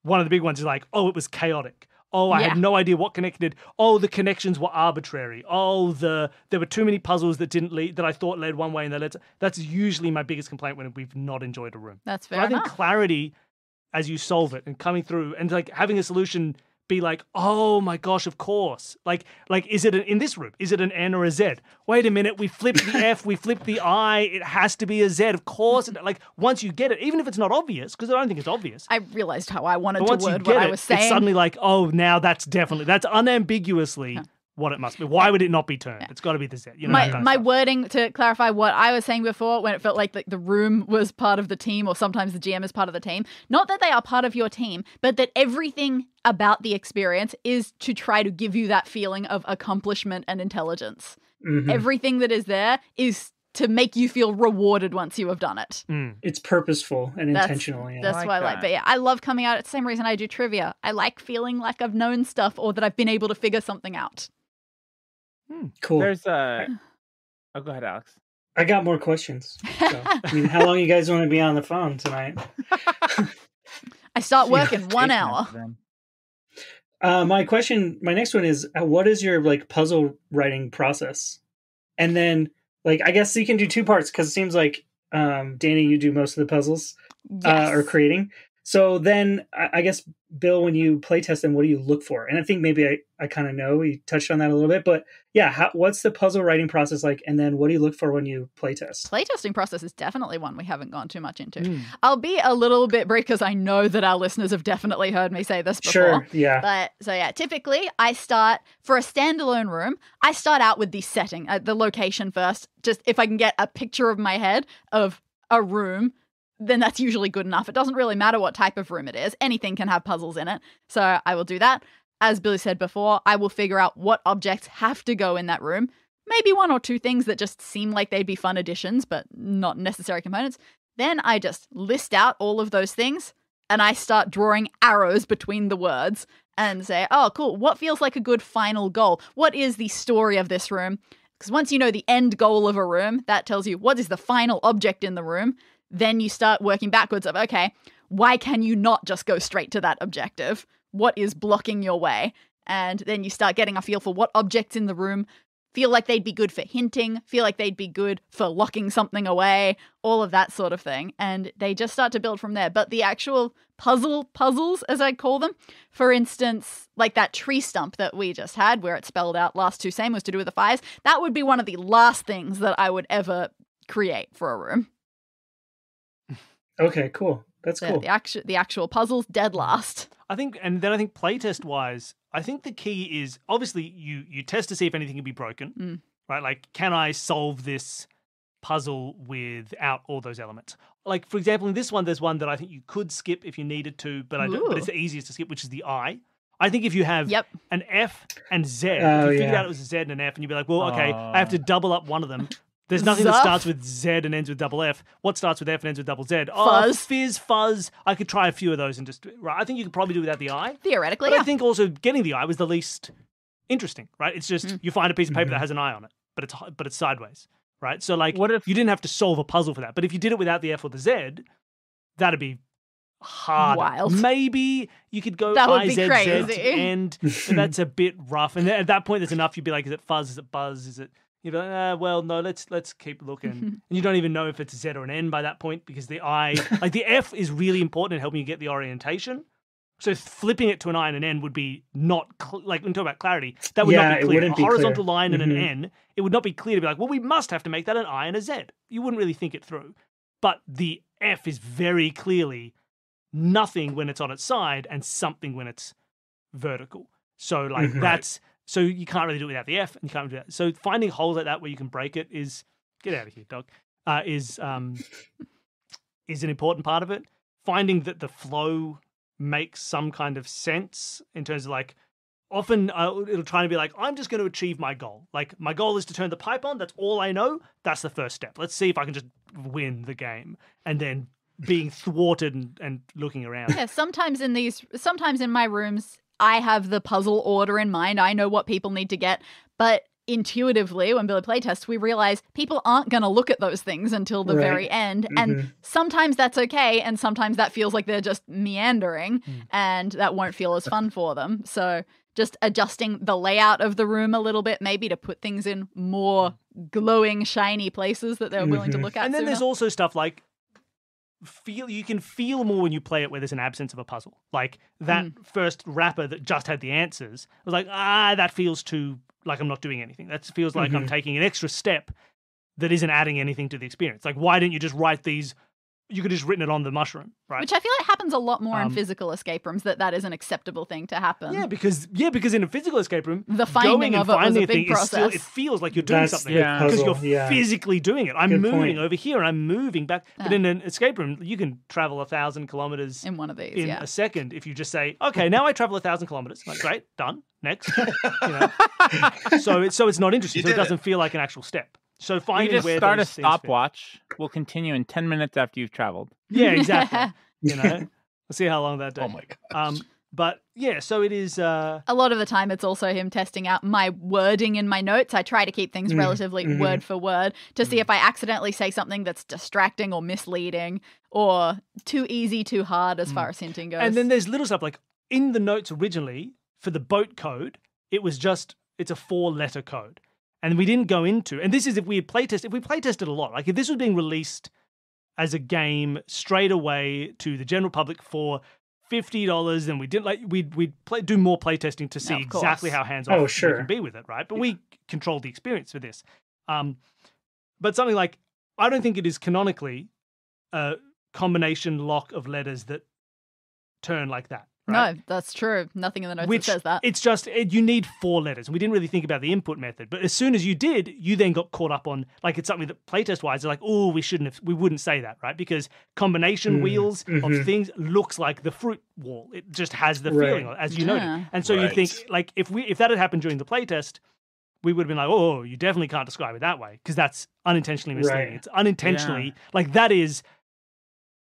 one of the big ones is like, oh, it was chaotic. Oh, I Yeah. had no idea what connected. Oh, the connections were arbitrary. Oh, there were too many puzzles that didn't lead, that I thought led one way and they led. That's usually my biggest complaint when we've not enjoyed a room. That's So fair I think enough. clarity as you solve it and coming through and like having a solution be like, oh my gosh, of course. Like is it in this room? Is it an N or a Z? Wait a minute, we flipped the F, we flipped the I. It has to be a Z, of course. Like once you get it, even if it's not obvious, because I don't think it's obvious. I realized how I wanted But to once you word get what I it, was saying. it's suddenly like, oh, now that's unambiguously what it must be. Why would it not be turned? It's got to be the Z. You know, that kind of my stuff. wording, to clarify what I was saying before, when it felt like the room was part of the team, or sometimes the GM is part of the team, not that they are part of your team, but that everything about the experience is to try to give you that feeling of accomplishment and intelligence. Mhm. Everything that is there is to make you feel rewarded once you have done it. It's purposeful and That's- intentional. Yeah. That's like what I like. that. But yeah, I love coming out. It's the same reason I do trivia. I like feeling like I've known stuff or that I've been able to figure something out. Cool. There's a. Oh, go ahead, Alex. I got more questions. So, I mean, how long you guys want to be on the phone tonight? I start work in 1 Eight hour. minutes then. My next one is, what is your like puzzle writing process? And then, like, I guess you can do two parts because it seems like Danny, you do most of the puzzles Yes. or creating. So then, I guess Bill, when you play test them, what do you look for? And I think maybe I kind of know you touched on that a little bit, but yeah, what's the puzzle writing process like? And then what do you look for when you play test? Playtesting process is definitely one we haven't gone too much into. Mm. I'll be a little bit brief because I know that our listeners have definitely heard me say this before. Sure, yeah. But so yeah, typically I start for a standalone room. I start out with the setting, the location first. Just if I can get a picture of my head of a room, then that's usually good enough. It doesn't really matter what type of room it is. Anything can have puzzles in it. So I will do that. As Billy said before, I will figure out what objects have to go in that room. Maybe one or two things that just seem like they'd be fun additions, but not necessary components. Then I just list out all of those things and I start drawing arrows between the words and say, oh, cool. What feels like a good final goal? What is the story of this room? Because once you know the end goal of a room, that tells you what is the final object in the room. Then you start working backwards of, okay, why can you not just go straight to that objective? What is blocking your way? And then you start getting a feel for what objects in the room feel like they'd be good for hinting, feel like they'd be good for locking something away, all of that sort of thing. And they just start to build from there. But the actual puzzles, as I call them, for instance, like that tree stump that we just had where it spelled out last two same was to do with the fires, that would be one of the last things that I would ever create for a room. Okay, cool. That's So cool. the actual puzzles, dead last. I think playtest wise, I think the key is obviously you test to see if anything can be broken, right? Like, can I solve this puzzle without all those elements? Like, for example, in this one, there's one that I think you could skip if you needed to, but but it's the easiest to skip, which is the I. I think if you have an F and Z, if you figured out it was a Z and an F, and you'd be like, well, okay, I have to double up one of them. There's nothing that starts with Z and ends with double F. What starts with F and ends with double Z? Fuzz. Fizz, fuzz. I could try a few of those and just, right? I think you could probably do without the I. Theoretically, But yeah. I think also getting the I was the least interesting, right? It's just you find a piece of paper that has an I on it, but it's sideways, right? So like, What if you didn't have to solve a puzzle for that? But if you did it without the F or the Z, that'd be hard. Wild. Maybe you could go That would I, be Z, Z crazy. to end, but that's a bit rough. And at that point, there's enough. You'd be like, is it fuzz? Is it buzz? Is it? You'd be like, well, no, let's keep looking. And you don't even know if it's a Z or an N by that point because the I, like the F is really important in helping you get the orientation. So flipping it to an I and an N would be not, like when we talk about clarity, that would not be it clear. wouldn't A be horizontal clear. line and an N, it would not be clear to be like, well, we must have to make that an I and a Z. You wouldn't really think it through. But the F is very clearly nothing when it's on its side and something when it's vertical. So like that's, so you can't really do it without the F and you can't do that. So finding holes like that where you can break it is, get out of here, dog, is an important part of it. Finding that the flow makes some kind of sense in terms of like, often it'll try to be like, I'm just going to achieve my goal. Like my goal is to turn the pipe on. That's all I know. That's the first step. Let's see if I can just win the game. And then being thwarted and looking around. Yeah, sometimes in my rooms, I have the puzzle order in mind. I know what people need to get, but intuitively, when Billy playtests, we realize people aren't going to look at those things until the very end. And sometimes that's okay. And sometimes that feels like they're just meandering and that won't feel as fun for them. So just adjusting the layout of the room a little bit, maybe to put things in more glowing, shiny places that they're willing to look at. And then sooner. there's also stuff like you can feel more when you play it where there's an absence of a puzzle. Like that first wrapper that just had the answers, I was like, that feels too like I'm not doing anything. That feels like I'm taking an extra step that isn't adding anything to the experience. Like, why didn't you just write these? You could have just written it on the mushroom, right? Which I feel like happens a lot more in physical escape rooms, that is an acceptable thing to happen. Yeah, because in a physical escape room, the finding of it was a big process. Still, it feels like you're doing something because you're physically doing it. I'm moving over here and I'm moving back. But in an escape room, you can travel 1,000 kilometers in one of these in a second if you just say, "Okay, now I travel 1,000 kilometers." Like, great, done. Next. So it's not interesting. So it doesn't feel like an actual step. So finding you just where start a those things stopwatch. We'll continue in 10 minutes after you've traveled. Yeah, exactly. We'll see how long that takes. Oh my god. But yeah, so it is. A lot of the time, it's also him testing out my wording in my notes. I try to keep things relatively word for word to see if I accidentally say something that's distracting or misleading or too easy, too hard as far as hinting goes. And then there's little stuff like in the notes originally for the boat code, it's a 4-letter code. And we didn't go into, and this is if we playtested a lot, like if this was being released as a game straight away to the general public for $50, then we didn't we'd do more playtesting to see exactly how hands-off we can be with it, right? But we controlled the experience for this. But something like, I don't think it is canonically a combination lock of letters that turn like that. Right? No, that's true. Nothing in the notes that says that. It's just, you need 4 letters. And we didn't really think about the input method. But as soon as you did, you then got caught up on, like, it's something that playtest-wise, they're like, oh, we wouldn't say that, right? Because combination wheels of things looks like the fruit wall. It just has the feeling, as you noted. And so you think, like, if that had happened during the playtest, we would have been like, oh, you definitely can't describe it that way. Because that's unintentionally misleading. It's unintentionally, like, that is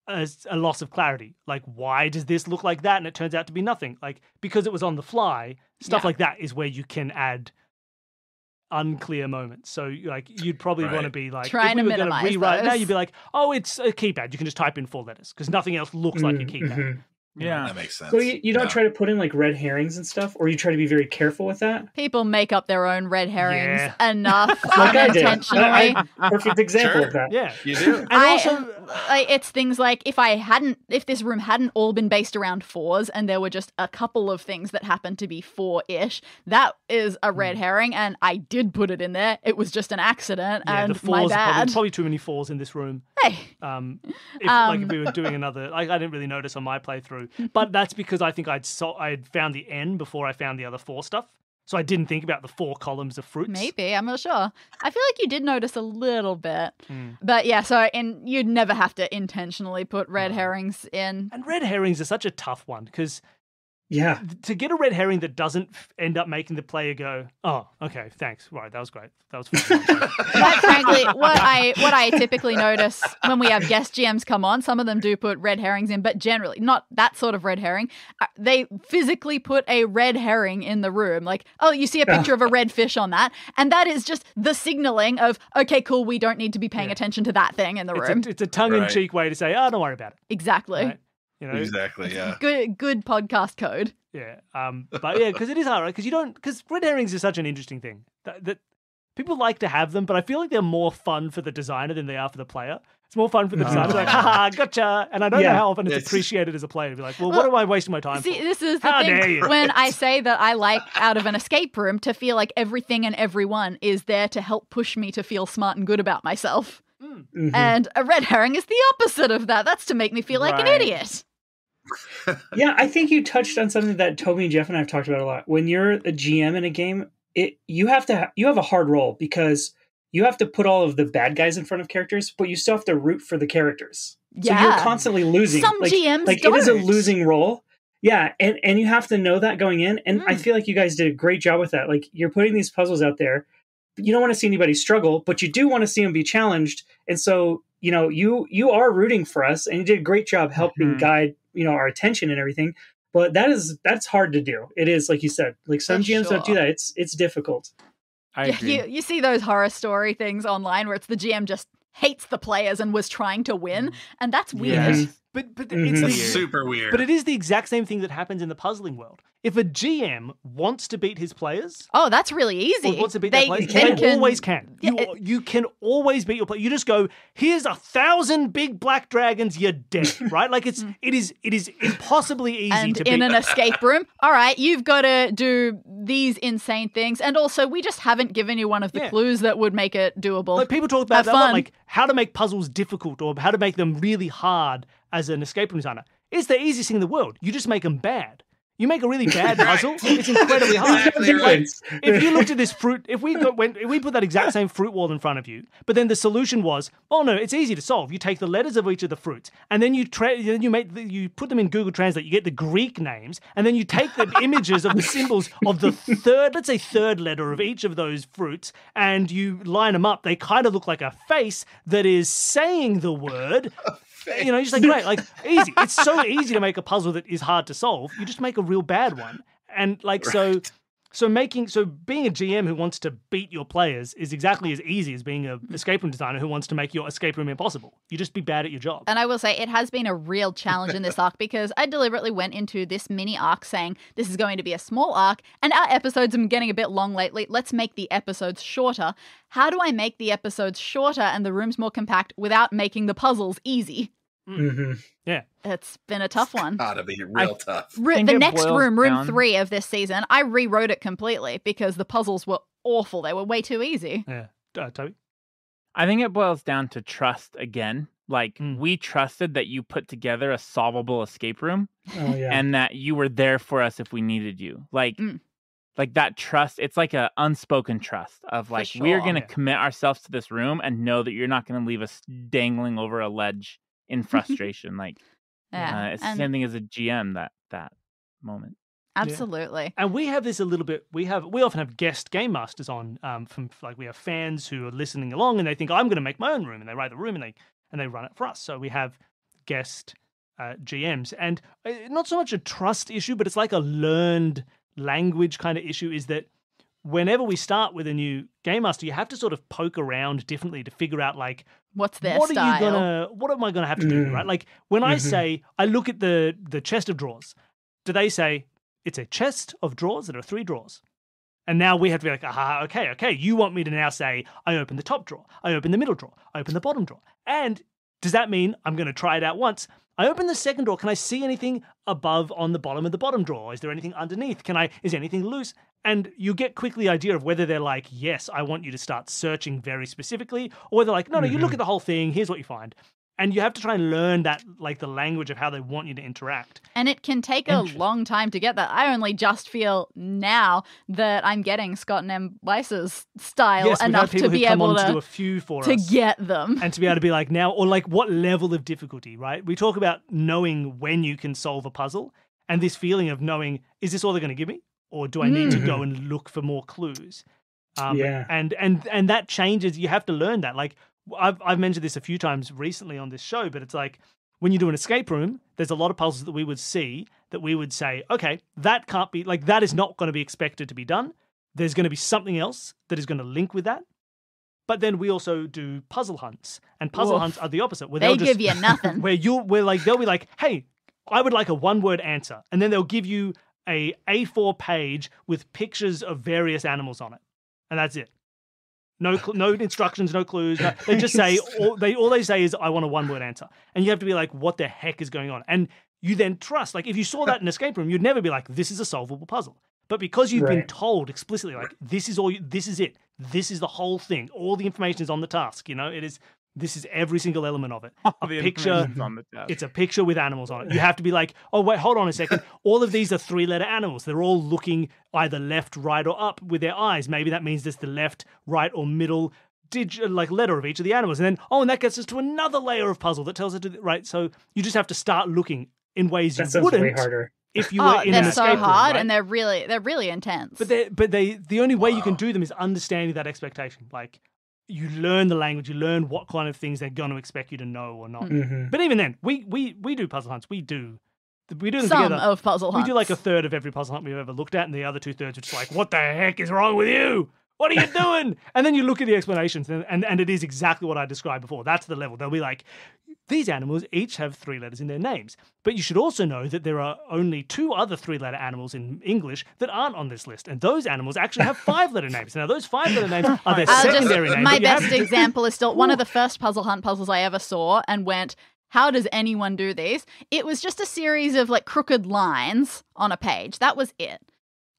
a loss of clarity. Like, why does this look like that? And it turns out to be nothing. Like, because it was on the fly, stuff like that is where you can add unclear moments. So, like, you'd probably want to be like, trying if we to were going to minimize rewrite those. now, you'd be like, oh, it's a keypad. You can just type in 4 letters because nothing else looks like a keypad. Yeah, that makes sense. So you don't try to put in like red herrings and stuff, or you try to be very careful with that? People make up their own red herrings enough Like I did. unintentionally. Perfect example of that. Yeah. You do. And also, It's things like if this room hadn't all been based around 4s and there were just a couple of things that happened to be 4-ish, that is a red herring, and I did put it in there. It was just an accident, and the 4s my are bad. probably too many 4s in this room. Hey. If we were doing another, like, I didn't really notice on my playthrough, but that's because I think I'd found the N before I found the other 4 stuff, so I didn't think about the 4 columns of fruits. Maybe, I'm not sure. I feel like you did notice a little bit, but yeah. So, and you'd never have to intentionally put red herrings in. And red herrings are such a tough one because Yeah. to get a red herring that doesn't end up making the player go, oh, okay, thanks, right, that was great, that was fun. Quite frankly, what I typically notice when we have guest GMs come on, some of them do put red herrings in, but generally not that sort of red herring. They physically put a red herring in the room, like, oh, you see a picture of a red fish on that, and that is just the signaling of, okay, cool, we don't need to be paying attention to that thing in the room. It's a tongue-in-cheek way to say, oh, don't worry about it. Exactly. Right? You know? Exactly. Yeah. Good podcast code. Yeah. But yeah, because it is hard, right? Because red herrings is such an interesting thing that people like to have them, but I feel like they're more fun for the designer than they are for the player. It's more fun for the designer. It's like, haha, gotcha. And I don't know how often it's appreciated as a player to be like, well, what am I wasting my time for? See, this is the How dare thing. you? When I say that I like out of an escape room to feel like everything and everyone is there to help push me to feel smart and good about myself. And a red herring is the opposite of that. That's to make me feel like an idiot. Yeah, I think you touched on something that Toby and Jeff and I have talked about a lot. When you're a GM in a game, you have a hard role because you have to put all of the bad guys in front of characters, but you still have to root for the characters. Yeah. So you're constantly losing. Some GMs it is a losing role. Yeah, and you have to know that going in. And I feel like you guys did a great job with that. Like, you're putting these puzzles out there. You don't want to see anybody struggle, but you do want to see them be challenged. And so, you are rooting for us, and you did a great job helping guide, our attention and everything. But that's hard to do. It is, like you said, like some GMs don't do that. It's difficult. I agree. You see those horror story things online where it's the GM just hates the players and was trying to win, and that's weird. Yes. But Mhm. That's it's super weird. But it is the exact same thing that happens in the puzzling world. If a GM wants to beat his players, Oh, that's really easy. or wants to beat their players, they they always can. Yeah, You can always beat your player. You just go, here's 1,000 big black dragons, you're dead, right? Like it is impossibly easy and to beat. in an escape room, all right, you've got to do these insane things, and also we just haven't given you one of the Yeah. clues that would make it doable. Like people talk about Have that, a lot, fun. like how to make puzzles difficult or how to make them really hard as an escape room designer. It's the easiest thing in the world. You just make them bad. You make a really bad puzzle, it's incredibly hard. Exactly Like, right. if you looked at this fruit, if we put that exact same fruit wall in front of you, but then the solution was, oh no, it's easy to solve. You take the letters of each of the fruits, and then you put them in Google Translate. You get the Greek names, and then you take the images of the symbols of the third letter of each of those fruits, and you line them up. They kind of look like a face that is saying the word. You know, you're just like, great, like easy. It's so easy to make a puzzle that is hard to solve. You just make a real bad one. And like so being a GM who wants to beat your players is exactly as easy as being an escape room designer who wants to make your escape room impossible. You just be bad at your job. And I will say it has been a real challenge in this arc because I deliberately went into this mini arc saying this is going to be a small arc and our episodes have been getting a bit long lately. Let's make the episodes shorter. How do I make the episodes shorter and the rooms more compact without making the puzzles easy? Mm-hmm. Yeah. It's been a tough one. Gotta be real tough. think The it next boils room down- 3 of this season, I rewrote it completely because the puzzles were awful. They were way too easy. Yeah. Toby? I think it boils down to trust again. Like, Mm. we trusted that you put together a solvable escape room Oh yeah. and that you were there for us if we needed you. Like, Mm. like that trust, it's like a unspoken trust of like, we're sure. going to Yeah. commit ourselves to this room and know that you're not going to leave us dangling over a ledge in frustration. Like, Yeah. it's the and same thing as a GM, that moment. absolutely. And we have this a little bit. We often have guest game masters on. From like we have fans who are listening along and they think I'm going to make my own room and they write the room and they run it for us. So we have guest GMs and not so much a trust issue, but it's like a learned language kind of issue. Is that whenever we start with a new game master, you have to sort of poke around differently to figure out like What's their what style? what am I gonna have to do, right? Like when I say I look at the chest of drawers, do they say it's a chest of drawers that are 3 drawers? And now we have to be like, aha, okay. You want me to now say, I open the top drawer, I open the middle drawer, I open the bottom drawer. And does that mean I'm going to try it out once? I open the second drawer. Can I see anything above on the bottom of the bottom drawer? Is there anything underneath? Is anything loose? And you get quickly the idea of whether they're like, yes, I want you to start searching very specifically, or they're like, no, you look at the whole thing. Here's what you find. And you have to try and learn that, like the language of how they want you to interact. And it can take a long time to get that. I only just feel now that I'm getting Scott and M. Weiss's style Yes, we've had enough people to be who come able on to do to a few for us. get them. And to be able to be like now, or like what level of difficulty, right? We talk about knowing when you can solve a puzzle and this feeling of knowing, is this all they're going to give me? Or do I need to go and look for more clues? Yeah. And that changes. You have to learn that. Like I've mentioned this a few times recently on this show, but it's like when you do an escape room, there's a lot of puzzles that we would see that we would say, okay, that can't be, like that is not going to be expected to be done. There's going to be something else that is going to link with that. But then we also do puzzle hunts, and puzzle hunts are the opposite. Where They they'll give you nothing. they'll be like, hey, I would like a 1-word answer, and then they'll give you a A4 page with pictures of various animals on it, and that's it. No instructions, no clues. They just say all they say is I want a 1-word answer, and you have to be like, what the heck is going on? And you then trust. Like if you saw that in an escape room, you'd never be like, this is a solvable puzzle. But because you've been told explicitly, like this is it, this is the whole thing, all the information is on the task. You know, this is every single element of it. A picture, on the task. it's a picture with animals on it. You have to be like, oh wait, hold on a second. All of these are 3-letter animals. They're all looking either left, right, or up with their eyes. Maybe that means there's the left, right, or middle letter of each of the animals. And then, and that gets us to another layer of puzzle that tells us right. So you just have to start looking in ways you wouldn't way harder. if you were in an they're so escape room, hard right? and they're really intense. But the only way you can do them is understanding that expectation. Like you learn the language, you learn what kind of things they're going to expect you to know or not. Mm-hmm. But even then, we do puzzle hunts. We do them Some together. of puzzle hunts. We do like a third of every puzzle hunt we've ever looked at, and the other 2/3 are just like, what the heck is wrong with you? What are you doing? And then you look at the explanations, and it is exactly what I described before. That's the level. They'll be like, these animals each have 3 letters in their names. But you should also know that there are only 2 other 3-letter animals in English that aren't on this list. And those animals actually have 5-letter names. Now, those 5-letter names are their secondary names. My best example is still one of the first Puzzle Hunt puzzles I ever saw and went, how does anyone do these? It was just a series of like crooked lines on a page. That was it.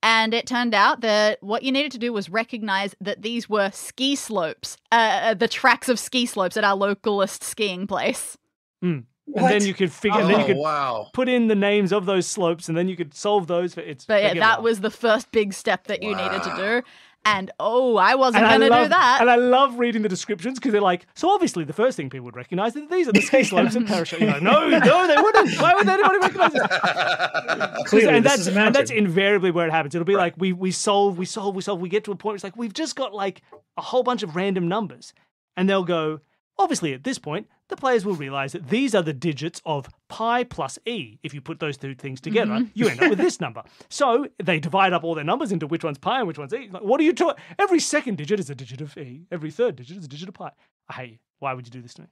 And it turned out that what you needed to do was recognize that these were ski slopes, the tracks of ski slopes at our localist skiing place. And then you could figure, and then you could wow. put in the names of those slopes, and then you could solve those. But yeah, that was the first big step that you needed to do. And I wasn't going to do that. And I love reading the descriptions because they're like, so obviously the first thing people would recognize is that these are the ski slopes and parachute. You're like, no, they wouldn't. Why would anybody recognize it? Clearly, and this is a mountain. that's invariably where it happens. It'll be like we solve. We get to a point where it's like we've just got like a whole bunch of random numbers, and they'll go. Obviously, at this point, the players will realize that these are the digits of pi plus e. If you put those 2 things together, you end up with this number. So they divide up all their numbers into which one's pi and which one's e. Like, what are you talking? Every second digit is a digit of e. Every third digit is a digit of pi. I hate you. Why would you do this to me?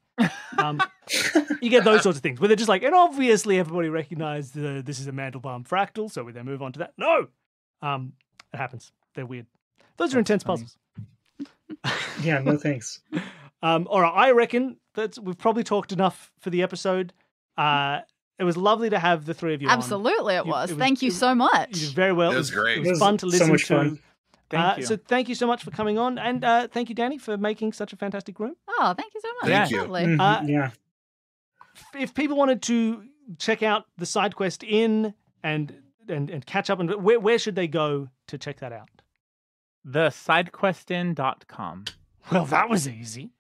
You get those sorts of things where they're just like, and obviously everybody recognized this is a Mandelbaum fractal, so we then move on to that. No! It happens. They're weird. Those are intense puzzles. Yeah, no thanks. All right, I reckon that we've probably talked enough for the episode. It was lovely to have the 3 of you Absolutely, on. it was. Thank you so much. You did very well. It was great. It was fun to listen so much to. fun. Thank you. So thank you so much for coming on, and thank you, Danny, for making such a fantastic room. Oh, thank you so much. Thank you. Lovely. Yeah. If people wanted to check out the side quest in and catch up, and where should they go to check that out? TheSideQuestin.com. Well, that was easy.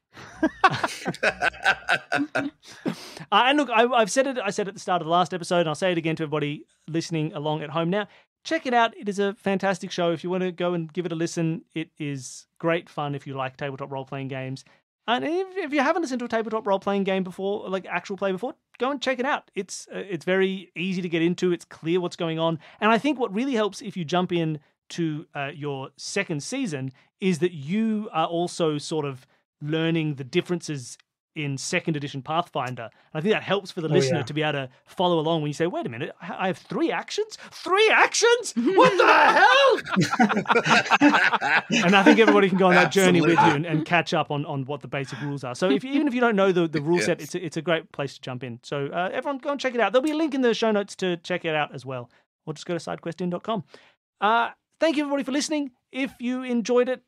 And look, I've said it. I said it at the start of the last episode, and I'll say it again to everybody listening along at home now. Check it out. It is a fantastic show. If you want to go and give it a listen, it is great fun if you like tabletop role-playing games. And if you haven't listened to a tabletop role-playing game before, like actual play before, go and check it out. It's very easy to get into. It's clear what's going on. And I think what really helps if you jump in to your second season is that you are also sort of learning the differences in second edition Pathfinder. And I think that helps for the listener to be able to follow along when you say, wait a minute, I have 3 actions? 3 actions? What the hell? And I think everybody can go on that journey with you and catch up on what the basic rules are. So even if you don't know the rule set, it's a great place to jump in. So everyone go and check it out. There'll be a link in the show notes to check it out as well. Or just go to sidequestin.com. Thank you everybody for listening. If you enjoyed it,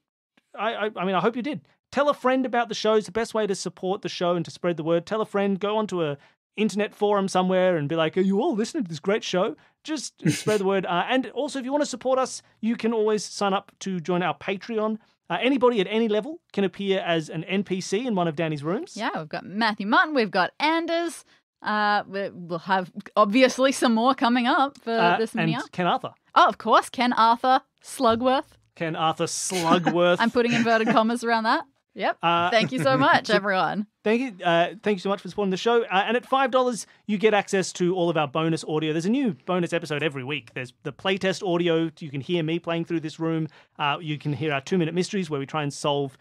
I mean, I hope you did. Tell a friend about the show. It's the best way to support the show and to spread the word. Tell a friend, go onto a internet forum somewhere and be like, are you all listening to this great show? Just spread the word. And also, if you want to support us, you can always sign up to join our Patreon. Anybody at any level can appear as an NPC in one of Danny's rooms. Yeah, we've got Matthew Martin, we've got Anders. We'll have obviously some more coming up for this mini and arc. Ken Arthur. Oh, of course, Ken Arthur Slugworth. Ken Arthur Slugworth. I'm putting inverted commas around that. Yep. Thank you so much, everyone. Thank you so much for supporting the show. And at $5, you get access to all of our bonus audio. There's a new bonus episode every week. There's the playtest audio. You can hear me playing through this room. You can hear our 2-minute mysteries where we try and solve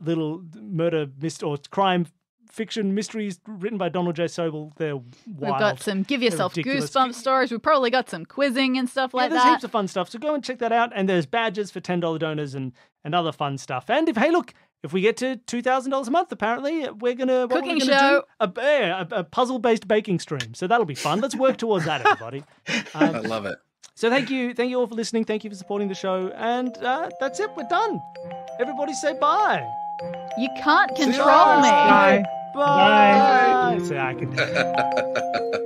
little murder or crime fiction mysteries written by Donald J. Sobel. They're wild. We've got some Give Yourself ridiculous. Goosebumps stories. We've probably got some quizzing and stuff like there's that. Heaps of fun stuff. So go and check that out. And there's badges for $10 donors and other fun stuff. And if we get to $2,000 a month, apparently, we're gonna cooking do a puzzle-based baking stream. So that'll be fun. Let's work towards that, everybody. I love it. So thank you all for listening. Thank you for supporting the show. And that's it. We're done. Everybody say bye. You can't control me. Bye. Bye. Bye. So I can.